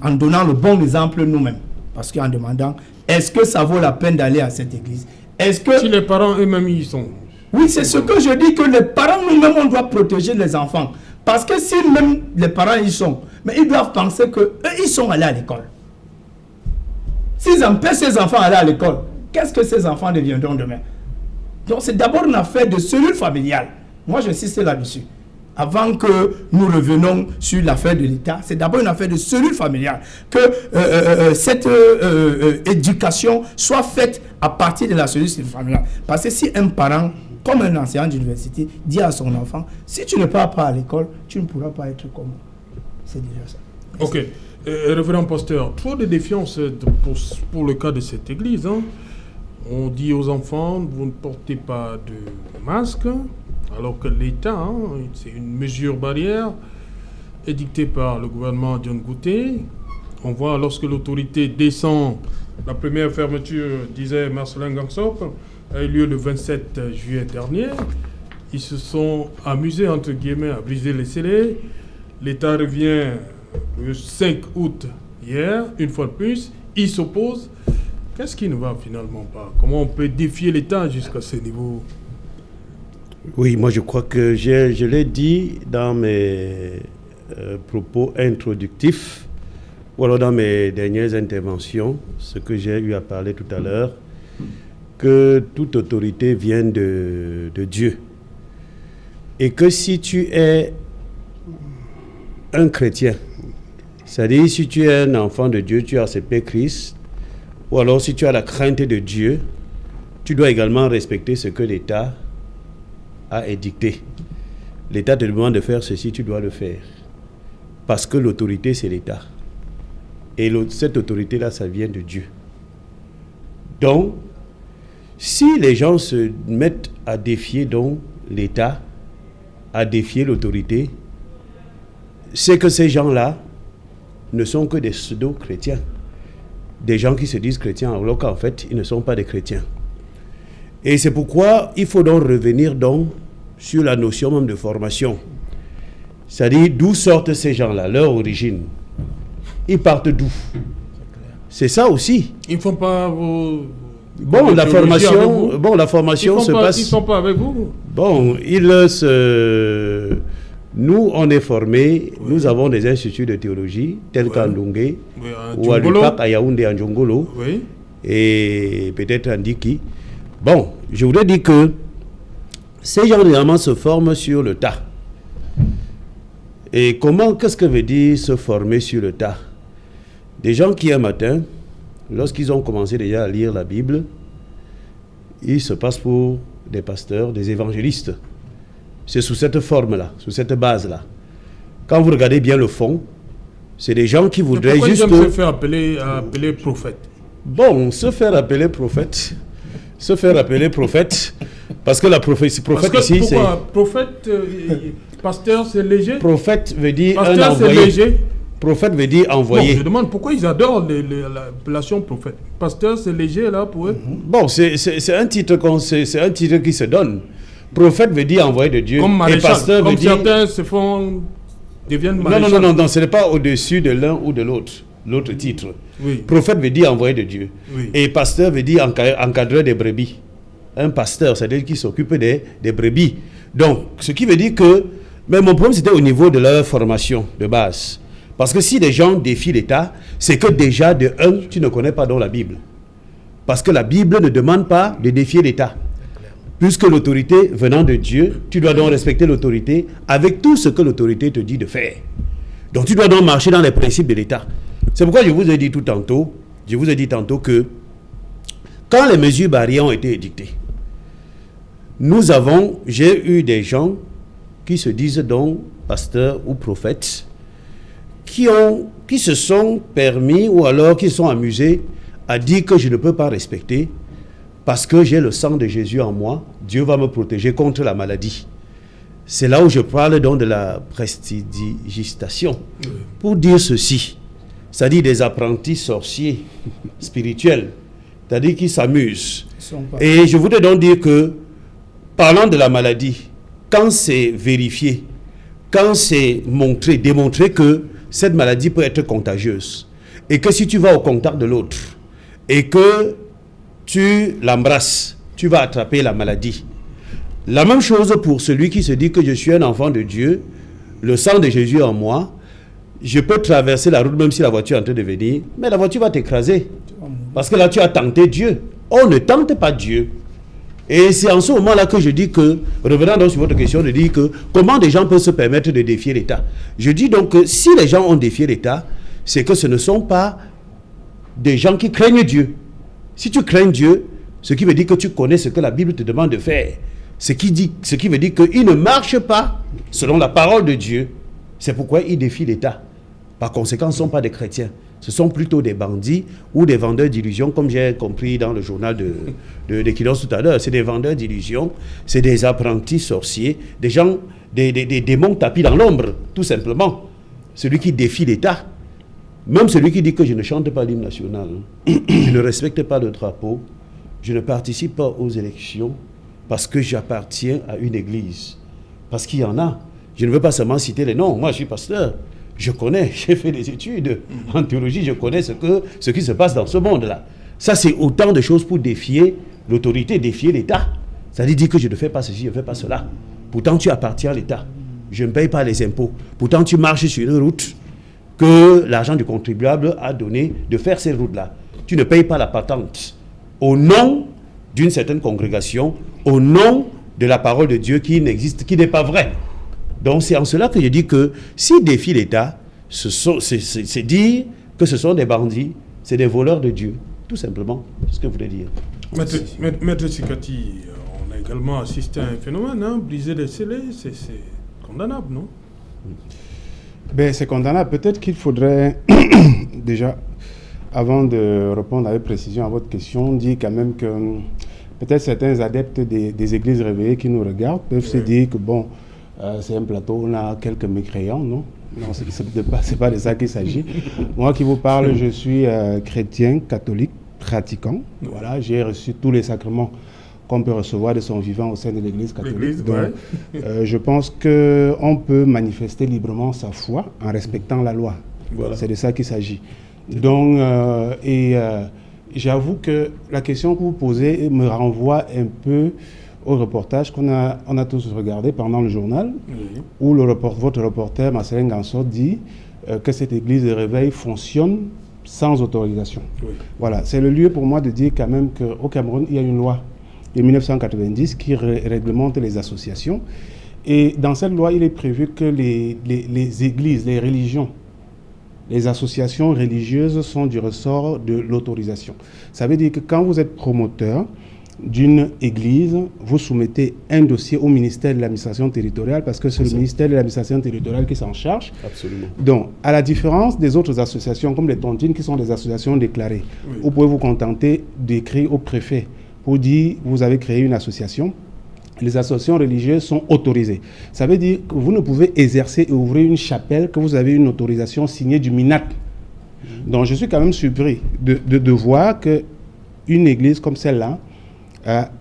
S4: En donnant le bon exemple nous-mêmes. Parce qu'en demandant, est-ce que ça vaut la peine d'aller à cette église? Est-ce que...
S1: Si les parents eux-mêmes y sont.
S4: Oui, c'est ce que je dis, que les parents nous-mêmes, on doit protéger les enfants. Parce que si même les parents y sont, mais ils doivent penser qu'eux, ils sont allés à l'école. S'ils empêchent ces enfants d'aller à l'école, qu'est-ce que ces enfants deviendront demain? Donc c'est d'abord une affaire de cellule familiale. Moi, j'insiste là-dessus. Avant que nous revenions sur l'affaire de l'État, c'est d'abord une affaire de cellule familiale. Que cette éducation soit faite à partir de la cellule familiale. Parce que si un parent, comme un enseignant d'université, dit à son enfant, si tu ne pars pas à l'école, tu ne pourras pas être comme moi. C'est déjà ça.
S1: Ok. Révérend pasteur, trop de défiance pour le cas de cette église. Hein. On dit aux enfants, vous ne portez pas de masque, alors que l'État, c'est une mesure barrière édictée par le gouvernement John Gouté. On voit lorsque l'autorité descend, la première fermeture, disait Marcelin Gangsop, a eu lieu le 27 juillet dernier. Ils se sont amusés, entre guillemets, à briser les scellés. L'État revient le 5 août hier, une fois de plus, il s'oppose. Qu'est-ce qui ne va finalement pas? Comment on peut défier l'État jusqu'à ce niveau?
S5: Oui, moi je crois que je l'ai dit dans mes propos introductifs, ou alors dans mes dernières interventions, ce que j'ai eu à parler tout à l'heure, que toute autorité vient de Dieu. Et que si tu es un chrétien, c'est-à-dire si tu es un enfant de Dieu, tu as accepté Christ, ou alors si tu as la crainte de Dieu, tu dois également respecter ce que l'État a édicté. L'État te demande de faire ceci, tu dois le faire. Parce que l'autorité, c'est l'État. Et cette autorité-là, ça vient de Dieu. Donc, si les gens se mettent à défier donc l'État, à défier l'autorité, c'est que ces gens-là ne sont que des pseudo-chrétiens. Des gens qui se disent chrétiens, alors qu'en fait, ils ne sont pas des chrétiens. Et c'est pourquoi il faut donc revenir donc sur la notion même de formation. C'est-à-dire, d'où sortent ces gens-là, leur origine. Ils partent d'où? C'est ça aussi.
S1: Ils ne font pas vos...
S5: Bon, la formation se passe...
S1: Ils ne sont pas avec vous?
S5: Bon, nous, on est formés, oui. Nous avons des instituts de théologie, tels qu'à Ndongé, ou à l'UPAC, à Yaoundé, à Njongolo, oui. Et peut-être à Ndiki. Bon, je voudrais dire que ces gens, généralement, se forment sur le tas. Et qu'est-ce que veut dire se former sur le tas? Des gens qui, un matin, lorsqu'ils ont commencé déjà à lire la Bible, ils se passent pour des pasteurs, des évangélistes. C'est sous cette forme-là, sous cette base-là. Quand vous regardez bien le fond, c'est des gens qui voudraient
S1: pourquoi
S5: juste...
S1: Pourquoi ils se faire appeler prophète?
S5: Bon, se faire appeler prophète, parce que la prophétie, prophète
S1: parce que,
S5: ici, c'est...
S1: Pourquoi prophète, pasteur, c'est léger?
S5: Prophète veut dire
S1: pasteur,
S5: un envoyé.
S1: c'est léger.
S5: Prophète veut dire envoyé.
S1: Bon, je demande pourquoi ils adorent l'appellation prophète. Pasteur, c'est léger là pour eux.
S5: Bon, c'est un titre qui se donne. Prophète veut dire envoyé de Dieu.
S1: Comme maréchal,
S5: et pasteur
S1: comme
S5: veut dire...
S1: certains deviennent maréchal.
S5: Non, ce n'est pas au-dessus de l'un ou de l'autre titre.
S1: Oui.
S5: Prophète veut dire envoyé de Dieu.
S1: Oui.
S5: Et pasteur veut dire encadreur des brebis. Un pasteur, c'est-à-dire qui s'occupe des brebis. Donc, ce qui veut dire que... Mais mon problème, c'était au niveau de leur formation de base. Parce que si des gens défient l'État, c'est que déjà, de un, tu ne connais pas dans la Bible. Parce que la Bible ne demande pas de défier l'État. Puisque l'autorité venant de Dieu, tu dois donc respecter l'autorité avec tout ce que l'autorité te dit de faire. Donc tu dois donc marcher dans les principes de l'État. C'est pourquoi je vous ai dit tantôt que quand les mesures barrières ont été édictées, j'ai eu des gens qui se disent donc pasteurs ou prophètes, qui se sont permis ou alors qui se sont amusés à dire que je ne peux pas respecter parce que j'ai le sang de Jésus en moi, Dieu va me protéger contre la maladie. C'est là où je parle donc de la prestidigitation. Pour dire ceci, c'est-à-dire des apprentis sorciers spirituels, c'est-à-dire qui s'amusent. Et je voudrais donc dire que, parlant de la maladie, quand c'est vérifié, quand c'est démontré que cette maladie peut être contagieuse, et que si tu vas au contact de l'autre, et que tu l'embrasses, tu vas attraper la maladie. La même chose pour celui qui se dit que je suis un enfant de Dieu, le sang de Jésus en moi, je peux traverser la route même si la voiture est en train de venir, mais la voiture va t'écraser. Parce que là, tu as tenté Dieu. On ne tente pas Dieu. Et c'est en ce moment-là que je dis que, revenant donc sur votre question, de dire que comment des gens peuvent se permettre de défier l'État. Je dis donc que si les gens ont défié l'État, c'est que ce ne sont pas des gens qui craignent Dieu. Si tu crains Dieu, ce qui veut dire que tu connais ce que la Bible te demande de faire. Ce qui veut dire qu'ils ne marchent pas selon la parole de Dieu. C'est pourquoi ils défient l'État. Par conséquent, ce ne sont pas des chrétiens. Ce sont plutôt des bandits ou des vendeurs d'illusions, comme j'ai compris dans le journal d'Equinoxe tout à l'heure. C'est des vendeurs d'illusions, c'est des apprentis sorciers, des gens, des démons tapis dans l'ombre, tout simplement. Celui qui défie l'État, même celui qui dit que je ne chante pas l'hymne national, je ne respecte pas le drapeau, je ne participe pas aux élections parce que j'appartiens à une église. Parce qu'il y en a. Je ne veux pas seulement citer les noms. Moi, je suis pasteur. Je connais, j'ai fait des études en théologie, je connais ce qui se passe dans ce monde-là. Ça, c'est autant de choses pour défier l'autorité, défier l'État. C'est-à-dire dire que je ne fais pas ceci, je ne fais pas cela. Pourtant, tu appartiens à l'État. Je ne paye pas les impôts. Pourtant, tu marches sur une route que l'argent du contribuable a donné de faire ces routes-là. Tu ne payes pas la patente. Au nom d'une certaine congrégation, au nom de la parole de Dieu qui n'existe, qui n'est pas vraie. Donc c'est en cela que je dis que s'ils défient l'État, c'est dire que ce sont des bandits, c'est des voleurs de Dieu, tout simplement, c'est ce que je voulais dire.
S1: Maître Sikati, on a également assisté à un phénomène, briser les scellés, c'est condamnable, non?
S2: Ben, c'est condamnable. Peut-être qu'il faudrait déjà, avant de répondre avec précision à votre question, dire quand même que peut-être certains adeptes des églises réveillées qui nous regardent peuvent se dire que bon, c'est un plateau, on a quelques mécréants, non? Non, c'est pas de ça qu'il s'agit. Moi qui vous parle, je suis chrétien, catholique, pratiquant. Voilà, j'ai reçu tous les sacrements qu'on peut recevoir de son vivant au sein de l'église catholique. Donc, je pense qu'on peut manifester librement sa foi en respectant la loi. Voilà. C'est de ça qu'il s'agit. Donc, j'avoue que la question que vous posez me renvoie un peu au reportage qu'on a tous regardé pendant le journal, où votre reporter, Marcelin Gansot, dit que cette église de réveil fonctionne sans autorisation. Voilà, c'est le lieu pour moi de dire quand même qu'au Cameroun, il y a une loi de 1990 qui réglemente les associations Et dans cette loi, il est prévu que les églises, les religions, les associations religieuses sont du ressort de l'autorisation. Ça veut dire que quand vous êtes promoteur d'une église, vous soumettez un dossier au ministère de l'administration territoriale parce que c'est le ministère de l'administration territoriale qui s'en charge.
S5: Absolument.
S2: Donc, à la différence des autres associations comme les tontines qui sont des associations déclarées, vous pouvez vous contenter d'écrire au préfet pour dire vous avez créé une association. Les associations religieuses sont autorisées. Ça veut dire que vous ne pouvez exercer et ouvrir une chapelle que vous avez une autorisation signée du MINAT. Donc je suis quand même surpris de voir qu'une église comme celle-là,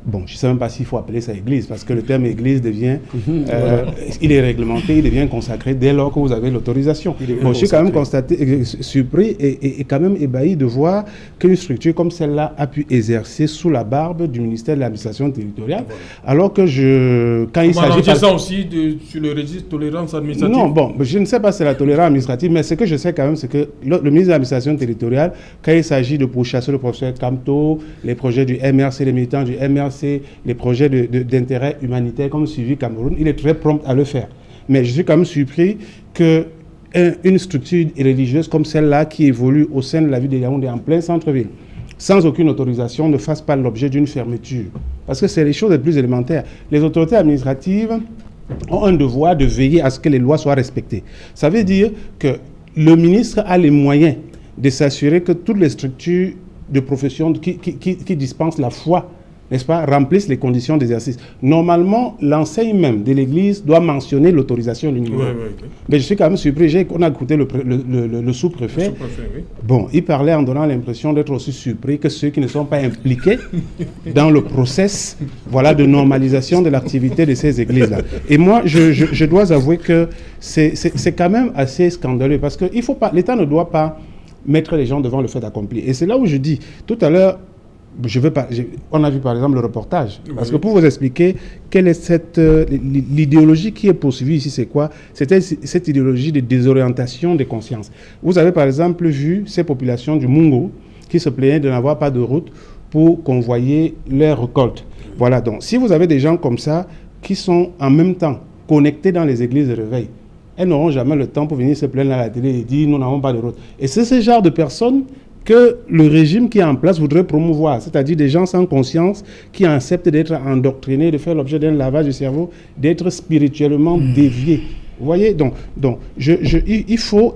S2: bon, je ne sais même pas s'il faut appeler ça église, parce que le terme église devient, il est réglementé, il devient consacré dès lors que vous avez l'autorisation. Bon, je suis quand même surpris et quand même ébahi de voir qu'une structure comme celle-là a pu exercer sous la barbe du ministère de l'administration territoriale, alors que quand il s'agit...
S1: On ça aussi sur le registre de tolérance administrative.
S2: Non, bon, je ne sais pas si c'est la tolérance administrative, mais ce que je sais quand même, c'est que le ministre de l'administration territoriale, quand il s'agit de pourchasser le professeur Camto, les projets du MRC, les militants du MRC, les projets d'intérêt humanitaire comme Suivi Cameroun, il est très prompt à le faire. Mais je suis quand même surpris qu'une structure religieuse comme celle-là qui évolue au sein de la ville de Yaoundé en plein centre-ville, sans aucune autorisation, ne fasse pas l'objet d'une fermeture. Parce que c'est les choses les plus élémentaires. Les autorités administratives ont un devoir de veiller à ce que les lois soient respectées. Ça veut dire que le ministre a les moyens de s'assurer que toutes les structures de profession qui dispensent la foi, n'est-ce pas, remplissent les conditions d'exercice. Normalement, l'enseigne même de l'Église doit mentionner l'autorisation du niveau. Mais je suis quand même surpris. On a écouté le sous-préfet. Bon, il parlait en donnant l'impression d'être aussi surpris que ceux qui ne sont pas impliqués dans le process, voilà, de normalisation de l'activité de ces églises-là. Et moi, je dois avouer que c'est quand même assez scandaleux parce que l'État ne doit pas mettre les gens devant le fait accompli. Et c'est là où je dis, tout à l'heure, on a vu par exemple le reportage. Parce que pour vous expliquer quelle est l'idéologie qui est poursuivie ici, c'est quoi? C'était cette idéologie de désorientation des consciences. Vous avez par exemple vu ces populations du Mungo qui se plaignaient de n'avoir pas de route pour convoyer leurs récoltes. Voilà, donc si vous avez des gens comme ça qui sont en même temps connectés dans les églises de réveil, elles n'auront jamais le temps pour venir se plaindre à la télé et dire nous n'avons pas de route. Et c'est ce genre de personnes que le régime qui est en place voudrait promouvoir, c'est-à-dire des gens sans conscience qui acceptent d'être endoctrinés, de faire l'objet d'un lavage de cerveau, d'être spirituellement déviés. Vous voyez, donc il faut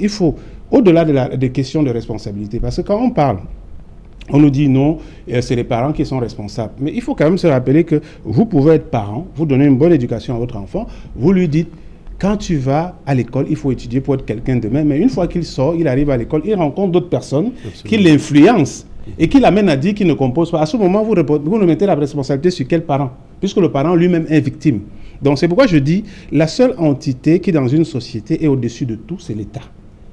S2: au-delà des questions de responsabilité, parce que quand on parle, on nous dit non, c'est les parents qui sont responsables. Mais il faut quand même se rappeler que vous pouvez être parent, vous donnez une bonne éducation à votre enfant, vous lui dites, quand tu vas à l'école, il faut étudier pour être quelqu'un demain. Mais une fois qu'il sort, il arrive à l'école, il rencontre d'autres personnes qui l'influencent et qui l'amènent à dire qu'il ne compose pas. À ce moment, vous ne mettez la responsabilité sur quel parent? Puisque le parent lui-même est victime. Donc c'est pourquoi je dis, la seule entité qui dans une société est au-dessus de tout, c'est l'État.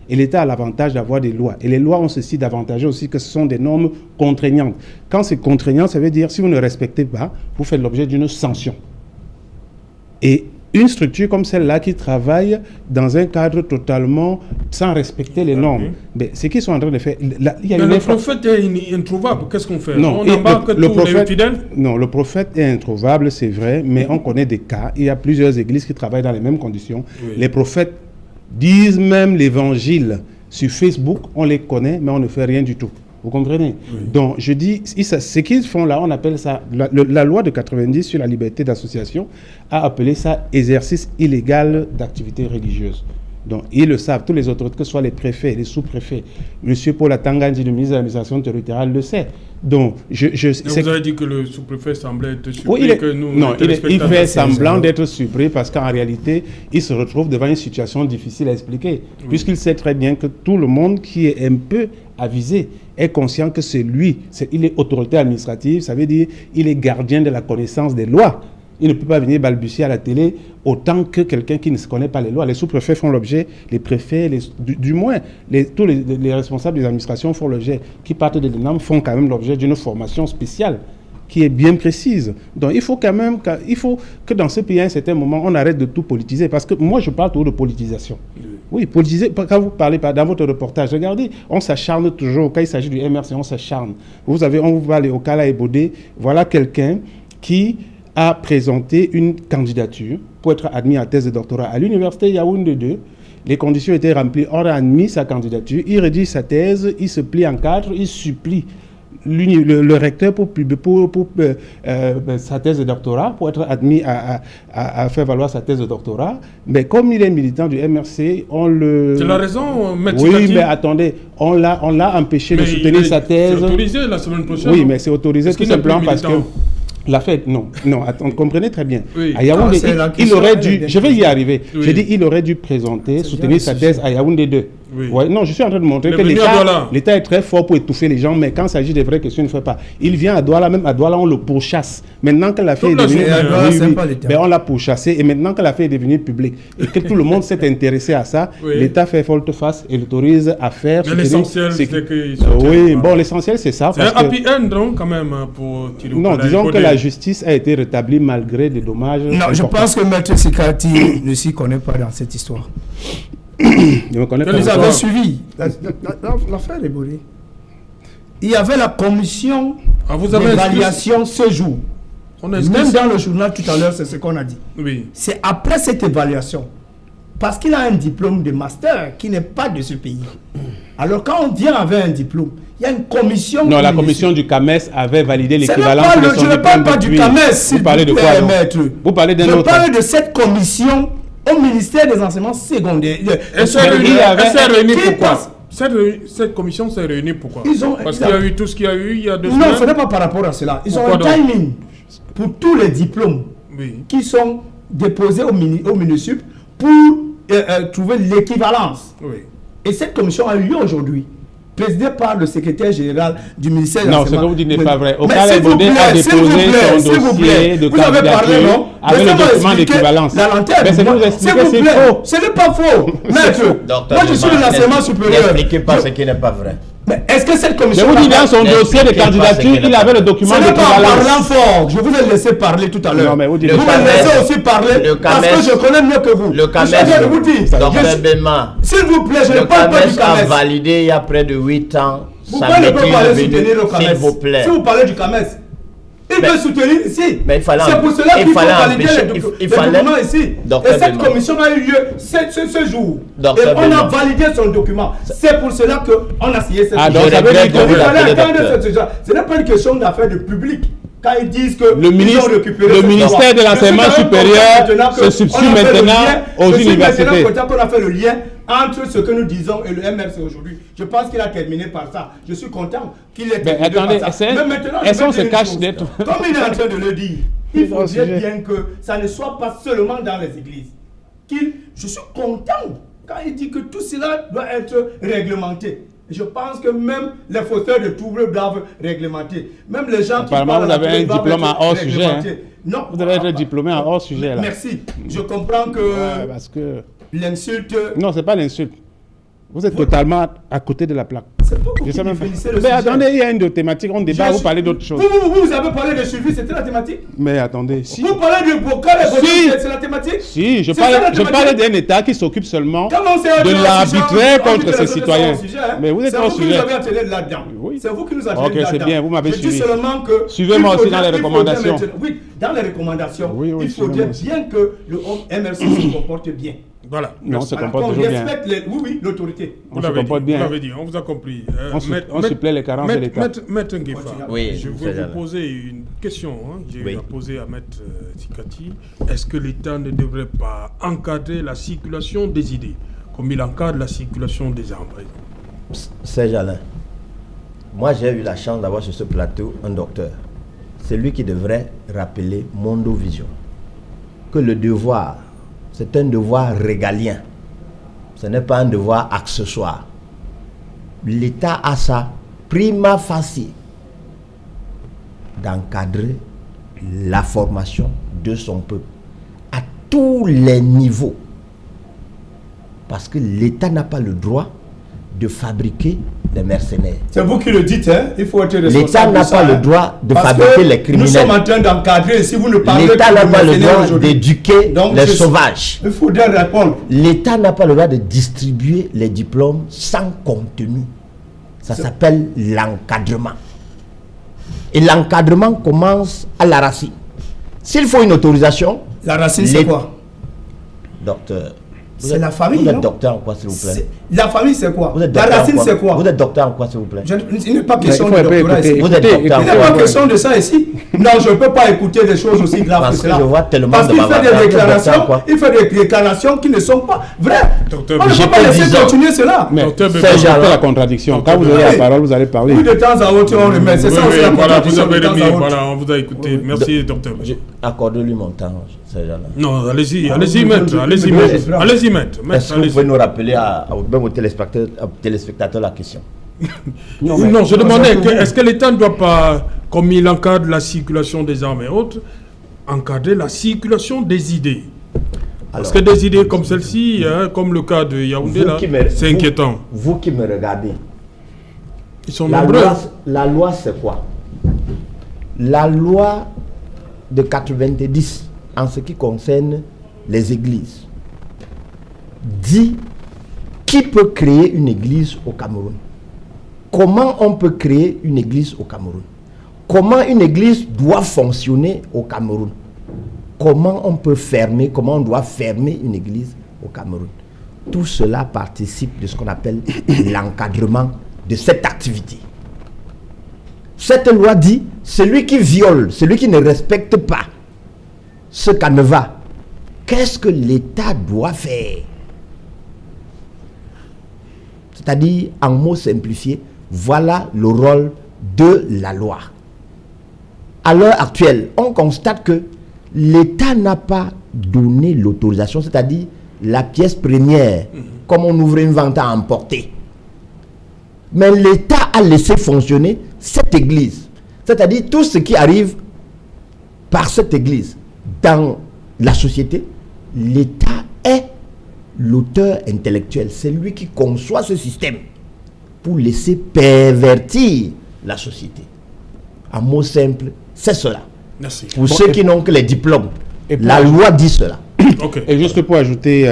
S2: Et l'État a l'avantage d'avoir des lois. Et les lois ont ceci d'avantager aussi que ce sont des normes contraignantes. Quand c'est contraignant, ça veut dire si vous ne respectez pas, vous faites l'objet d'une sanction. Et une structure comme celle-là qui travaille dans un cadre totalement sans respecter les normes, mais ce qu'ils sont en train de faire...
S1: le prophète est introuvable, qu'est-ce qu'on fait?
S2: Non,
S1: on embarque tous les fidèles?
S2: Non, le prophète est introuvable, c'est vrai, mais on connaît des cas. Il y a plusieurs églises qui travaillent dans les mêmes conditions. Oui. Les prophètes disent même l'évangile sur Facebook, on les connaît, mais on ne fait rien du tout. Vous comprenez? Oui. Donc, je dis, ce qu'ils font là, on appelle ça, la loi de 90 sur la liberté d'association a appelé ça exercice illégal d'activité religieuse. Donc, ils le savent, tous les autres, que ce soit les préfets, les sous-préfets. Monsieur Paul Atangandji, le ministre de l'administration territoriale, le sait. Donc,
S1: vous avez dit que le sous-préfet semblait être surpris,
S2: oui,
S1: que nous...
S2: Non, il fait semblant d'être surpris parce qu'en réalité, il se retrouve devant une situation difficile à expliquer. Oui. Puisqu'il sait très bien que tout le monde qui est un peu avisé est conscient que c'est lui, il est autorité administrative, ça veut dire il est gardien de la connaissance des lois. Il ne peut pas venir balbutier à la télé autant que quelqu'un qui ne se connaît pas les lois. Les sous-préfets font l'objet, les préfets, du moins, tous les responsables des administrations font l'objet, qui partent de l'ENAM, font quand même l'objet d'une formation spéciale qui est bien précise. Donc il faut quand même que dans ce pays, à un certain moment, on arrête de tout politiser. Parce que moi, je parle toujours de politisation. Oui, politiser, quand vous parlez dans votre reportage, regardez, on s'acharne toujours. Quand il s'agit du MRC, on s'acharne. On vous parle au Kala Ebodé, voilà quelqu'un qui a présenté une candidature pour être admis à thèse de doctorat à l'université Yaoundé 2. Les conditions étaient remplies, on a admis sa candidature, il rédige sa thèse, il se plie en 4, il supplie le recteur pour sa thèse de doctorat, pour être admis à faire valoir sa thèse de doctorat. Mais comme il est militant du MRC, on le...
S1: C'est la raison, Maître
S2: Oui,
S1: Sikati.
S2: mais attendez, on l'a empêché de soutenir sa thèse.
S1: C'est autorisé la semaine prochaine.
S2: Oui, mais c'est autorisé tout simplement parce que... La fête, non, attends, comprenez très bien.
S1: Oui.
S2: À Yaoundé, il aurait dû, je vais y arriver,
S1: Oui.
S2: j'ai dit il aurait dû présenter, soutenir sa thèse à Yaoundé 2.
S1: Oui.
S2: Ouais, non, je suis en train de montrer que l'État est très fort pour étouffer les gens, mais quand il s'agit des vraies questions, il ne fait pas. Il vient à Douala, même à Douala, on le pourchasse. Maintenant que l'affaire est devenue... on l'a pourchassé, et maintenant que l'affaire est devenue publique, et que tout le monde s'est intéressé à ça, l'État fait volte-face et l'autorise à faire...
S1: Mais l'essentiel, c'est que...
S2: Oui, bon, l'essentiel, c'est ça.
S1: C'est un happy end, donc, quand même, pour...
S2: Non, disons que la justice a été rétablie malgré des dommages.
S4: Non, je pense que Maître Sikati ne s'y connaît pas dans cette histoire.
S2: Je me connais pas.
S4: Vous avez suivi l'affaire Ebori. Il y avait la commission d'évaluation ce jour. Même dans le journal tout à l'heure, c'est ce qu'on a dit.
S1: Oui.
S4: C'est après cette évaluation. Parce qu'il a un diplôme de master qui n'est pas de ce pays. Alors quand on vient avec un diplôme, il y a une commission...
S2: Non, la commission du CAMES avait validé l'équivalence de son diplôme.
S4: Je ne parle pas du CAMES,
S2: vous parlez de quoi,
S4: maître.
S2: Vous parlez d'un autre.
S4: Je parle de cette commission au ministère des enseignements secondaires.
S1: Elle s'est réunie pourquoi? Cette commission s'est réunie pourquoi? Parce qu'il y a eu tout ce qu'il y a eu il y a 2 semaines.
S4: Non, ce n'est pas par rapport à cela. Ils ont un timing pour tous les diplômes qui sont déposés au MINUSUP pour trouver l'équivalence.
S1: Oui.
S4: Et cette commission a eu lieu aujourd'hui, présidée par le secrétaire général du ministère de l'Enseignement.
S2: Non, ce que vous dites n'est pas vrai. Okale Bodé a déposé son dossier de candidature avec le document d'équivalence. Mais c'est que vous expliquez, c'est faux.
S4: Ce n'est pas faux. Maître, moi je suis de l'enseignement supérieur.
S3: N'expliquez pas ce qui n'est pas vrai.
S4: Mais est-ce que cette commission...
S2: Je vous dis, dans son dossier de candidature, il avait le document d'équivalence.
S4: Ce n'est pas en parlant fort. Je vous ai laissé parler tout à l'heure.
S2: Non, mais vous
S4: me laissez aussi parler parce que je connais mieux que vous.
S3: Le CAMES,
S4: s'il vous plaît, je ne parle pas du CAMES.
S3: A validé il y a près de 8 ans.
S4: Pourquoi ne peut pas aller soutenir le CAMES?
S3: S'il vous plaît.
S4: Si vous parlez du CAMES, il peut soutenir ici.
S3: C'est
S4: pour cela qu'il faut valider les documents ici. Et cette commission a eu lieu ce jour. Et on a validé son document. C'est pour cela qu'on a signé cette
S2: donc ça veut dire que
S4: il fallait attendre ce n'est pas une question d'affaires de public. Quand ils disent que
S2: le ministère de l'enseignement supérieur se substitue maintenant aux universités.
S4: Maintenant qu'on a fait le lien entre ce que nous disons et le MRC aujourd'hui, je pense qu'il a terminé par ça. Je suis content qu'il ait terminé par ça. Mais maintenant,
S2: est-ce qu'on se cache d'être...
S4: Comme il est en train de le dire, il faudrait bien que ça ne soit pas seulement dans les églises. Je suis content quand il dit que tout cela doit être réglementé. Je pense que même les fauteurs de troubles doivent réglementer. Même les gens qui
S2: parlent vous avez un diplôme en hors sujet. Hein?
S4: Non.
S2: Vous devez être diplômé en hors sujet. Là.
S4: Merci. Je comprends que,
S2: parce que...
S4: l'insulte...
S2: Non, c'est pas l'insulte. Vous êtes totalement à côté de la plaque.
S4: C'est pas vous qui définissez le sujet.
S2: Mais attendez, il y a une thématique, on débat, vous parlez d'autre chose.
S4: Vous avez parlé de suivi, c'était la thématique.
S2: Mais attendez, si...
S4: Vous parlez de Bocal et c'est la thématique.
S2: Si, je parlais d'un État qui s'occupe seulement de l'arbitraire contre ses citoyens. Mais vous êtes hors sujet.
S4: C'est vous qui nous avez attelé là-dedans. C'est vous qui nous avez attelé là-dedans.
S2: Ok, c'est bien, vous m'avez suivi.
S4: Je dis seulement que...
S2: Suivez-moi aussi dans les recommandations.
S4: Oui, dans les recommandations, il faudrait bien que le MRC se comporte bien.
S1: Voilà.
S2: Non, on se comporte toujours bien.
S4: Oui, l'autorité.
S2: On se comporte bien.
S1: Vous l'avez dit, on vous a compris.
S2: On supplée les carences de l'État.
S1: Maître Nguefa, je vais vous poser une question. Je vais la poser à Maître Sikati. Est-ce que l'État ne devrait pas encadrer la circulation des idées, comme il encadre la circulation des armes?
S3: Serge Alain, moi j'ai eu la chance d'avoir sur ce plateau un docteur. C'est lui qui devrait rappeler Mondovision. Que le devoir... c'est un devoir régalien. Ce n'est pas un devoir accessoire. L'État a ça prima facie d'encadrer la formation de son peuple à tous les niveaux. Parce que l'État n'a pas le droit de fabriquer des mercenaires.
S4: C'est vous qui le dites, hein? Il faut être responsable.
S3: L'État n'a pas le droit de fabriquer les criminels.
S4: Nous sommes en train d'encadrer. Si vous ne parlez pas,
S3: l'État n'a pas le droit d'éduquer les sauvages.
S4: Il faudrait répondre.
S3: L'État n'a pas le droit de distribuer les diplômes sans contenu. Ça s'appelle l'encadrement. Et l'encadrement commence à la racine. S'il faut une autorisation...
S4: La racine, c'est quoi?
S3: Docteur.
S4: C'est la famille,
S3: Vous êtes
S4: non?
S3: docteur en quoi, s'il vous plaît?
S4: La famille, c'est quoi?
S3: Vous êtes
S4: La
S3: docteur
S4: racine,
S3: en quoi?
S4: c'est quoi?
S3: Vous êtes docteur en quoi, s'il vous plaît?
S4: Il n'est pas question de doctorat ici.
S3: Vous êtes docteur en
S4: Il n'est
S3: quoi?
S4: pas question de ça ici. Non, je ne peux pas écouter des choses aussi graves
S3: Parce
S4: que
S3: que
S4: cela.
S3: je vois tellement
S4: Parce
S3: de
S4: qu'il fait
S3: bavardages.
S4: des déclarations,
S3: Quoi?
S4: il fait des déclarations qui ne sont pas vraies.
S1: Docteur,
S4: On ne
S1: j'ai
S4: peut pas
S3: pas
S4: laisser
S3: 10 ans.
S4: continuer cela.
S2: Mais
S1: Docteur
S2: c'est
S1: Bébé,
S2: la contradiction. Quand vous avez la parole, vous allez parler.
S4: Oui, de temps à autre, on remet. C'est ça aussi la
S1: voilà, vous
S4: contradiction.
S1: avez
S4: de temps
S1: remis,
S4: à autre.
S1: voilà, on vous a écouté. Merci, docteur.
S3: Accordez-lui mon temps, ces gens-là.
S1: Non, allez-y, maître, allez-y, maître. Allez-y, maître.
S3: Est-ce que vous pouvez nous rappeler même aux téléspectateurs la question?
S1: Non, je demandais, est-ce que l'État ne doit pas, comme il encadre la circulation des armes et autres, encadrer la circulation des idées? Parce que des idées comme celle-ci, hein, comme le cas de Yaoundé, là, c'est inquiétant.
S3: Vous qui me regardez,
S1: ils sont nombreux.
S3: La loi, c'est quoi? La loi de 90, en ce qui concerne les églises, dit qui peut créer une église au Cameroun. Comment on peut créer une église au Cameroun? Comment une église doit fonctionner au Cameroun? Comment on peut fermer, comment on doit fermer une église au Cameroun? Tout cela participe de ce qu'on appelle l'encadrement de cette activité. Cette loi dit, celui qui viole, celui qui ne respecte pas ce canevas, qu'est-ce que l'État doit faire? C'est-à-dire, en mots simplifiés, voilà le rôle de la loi. À l'heure actuelle, on constate que l'État n'a pas donné l'autorisation, c'est-à-dire la pièce première, comme on ouvre une vente à emporter. Mais l'État a laissé fonctionner cette église. C'est-à-dire tout ce qui arrive par cette église dans la société, l'État est l'auteur intellectuel. C'est lui qui conçoit ce système pour laisser pervertir la société. En mots simples, c'est cela.
S1: Merci.
S3: Pour ceux qui n'ont que les diplômes, la loi dit cela.
S1: Okay.
S2: Et juste pour ajouter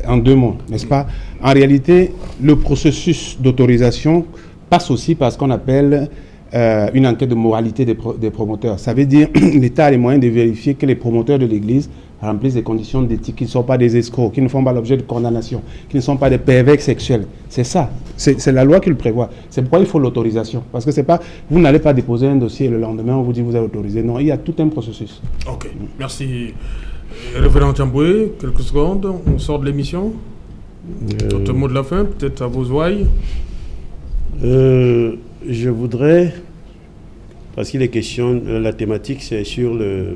S2: en 2 mots, n'est-ce pas? En réalité, le processus d'autorisation passe aussi par ce qu'on appelle une enquête de moralité des promoteurs. Ça veut dire que l'État a les moyens de vérifier que les promoteurs de l'Église remplissent des conditions d'éthique, qui ne sont pas des escrocs, qui ne font pas l'objet de condamnation, qui ne sont pas des pervers sexuels. C'est ça. C'est la loi qui le prévoit. C'est pourquoi il faut l'autorisation. Parce que c'est pas, vous n'allez pas déposer un dossier et le lendemain on vous dit vous êtes autorisé. Non, il y a tout un processus.
S1: Ok, merci. Révérend Tchamboué, quelques secondes, on sort de l'émission. Tout mot de la fin, peut-être à vos ouailles.
S5: Je voudrais, parce qu'il est question, la thématique c'est sur le,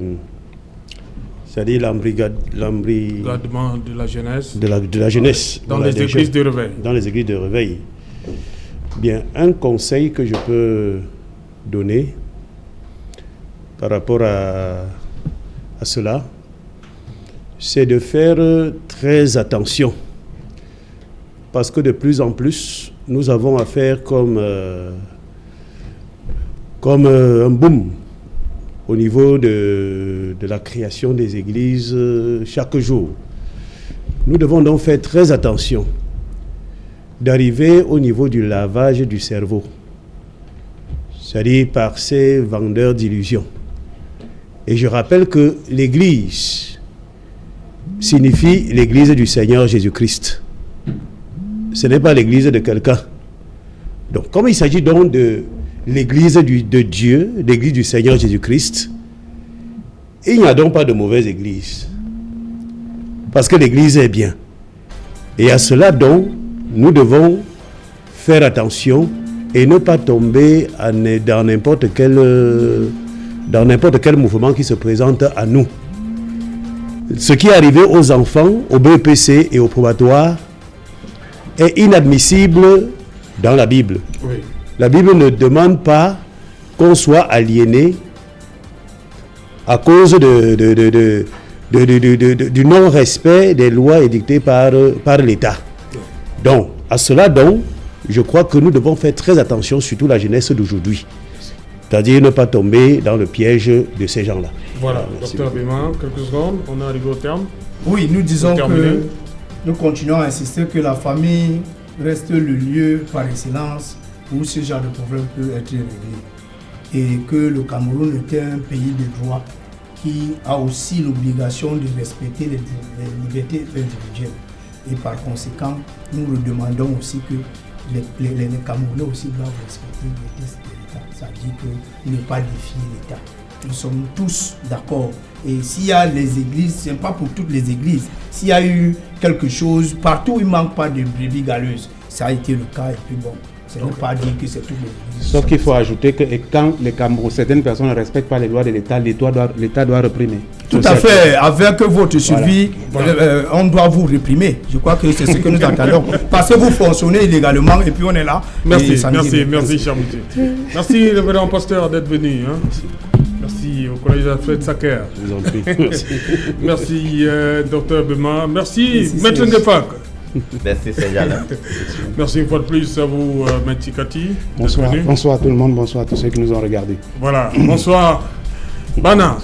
S5: c'est-à-dire l'embrigadement
S1: de la jeunesse.
S5: De la jeunesse.
S1: Dans les églises de réveil.
S5: Dans les églises de réveil. Bien, un conseil que je peux donner par rapport à cela, c'est de faire très attention. Parce que de plus en plus, nous avons affaire comme un boom au niveau de la création des églises chaque jour. Nous devons donc faire très attention d'arriver au niveau du lavage du cerveau, c'est-à-dire par ces vendeurs d'illusions. Et je rappelle que l'église signifie l'église du Seigneur Jésus-Christ. Ce n'est pas l'église de quelqu'un. Donc, comme il s'agit donc de l'église de Dieu, l'église du Seigneur Jésus-Christ, il n'y a donc pas de mauvaise église. Parce que l'église est bien. Et à cela donc, nous devons faire attention et ne pas tomber dans n'importe quel mouvement qui se présente à nous. Ce qui est arrivé aux enfants, au BEPC et au probatoire, est inadmissible dans la Bible.
S1: Oui.
S5: La Bible ne demande pas qu'on soit aliéné à cause du non-respect des lois édictées par l'État. Donc, à cela, donc, je crois que nous devons faire très attention, surtout la jeunesse d'aujourd'hui. C'est-à-dire ne pas tomber dans le piège de ces gens-là.
S1: Voilà, docteur Bima, quelques secondes, on est arrivé au terme.
S4: Oui, nous disons que nous continuons à insister que la famille reste le lieu par excellence où ce genre de problème peut être réglé. Et que le Cameroun était un pays de droit qui a aussi l'obligation de respecter les libertés individuelles. Et par conséquent, nous redemandons aussi que les Camerounais aussi doivent respecter les textes de l'État. Ça veut dire que ne pas défier l'État. Nous sommes tous d'accord. Et s'il y a les églises, ce n'est pas pour toutes les églises. S'il y a eu quelque chose, partout où il ne manque pas de brebis galeuses, ça a été le cas. Et puis bon, ça ne veut pas dire que c'est toutes les églises.
S2: Sauf qu'il faut ajouter que quand les Cameroun, certaines personnes ne respectent pas les lois de l'État, l'État doit réprimer.
S4: Tout à fait. Avec votre suivi, on doit vous réprimer. Je crois que c'est ce que nous attendons. Parce que vous fonctionnez illégalement et puis on est là.
S1: Merci, cher Moutier. Merci, révérend pasteur, d'être venu. Merci au collège Alfred Saker.
S5: Je vous en prie. Merci.
S1: Merci, docteur Bema. Merci, maître Ngepak.
S3: Merci, Serge-Alain.
S1: Merci une fois de plus à vous, maître Tikati.
S2: Bonsoir à tout le monde, bonsoir à tous ceux qui nous ont regardés.
S1: Voilà, bonsoir. Bana.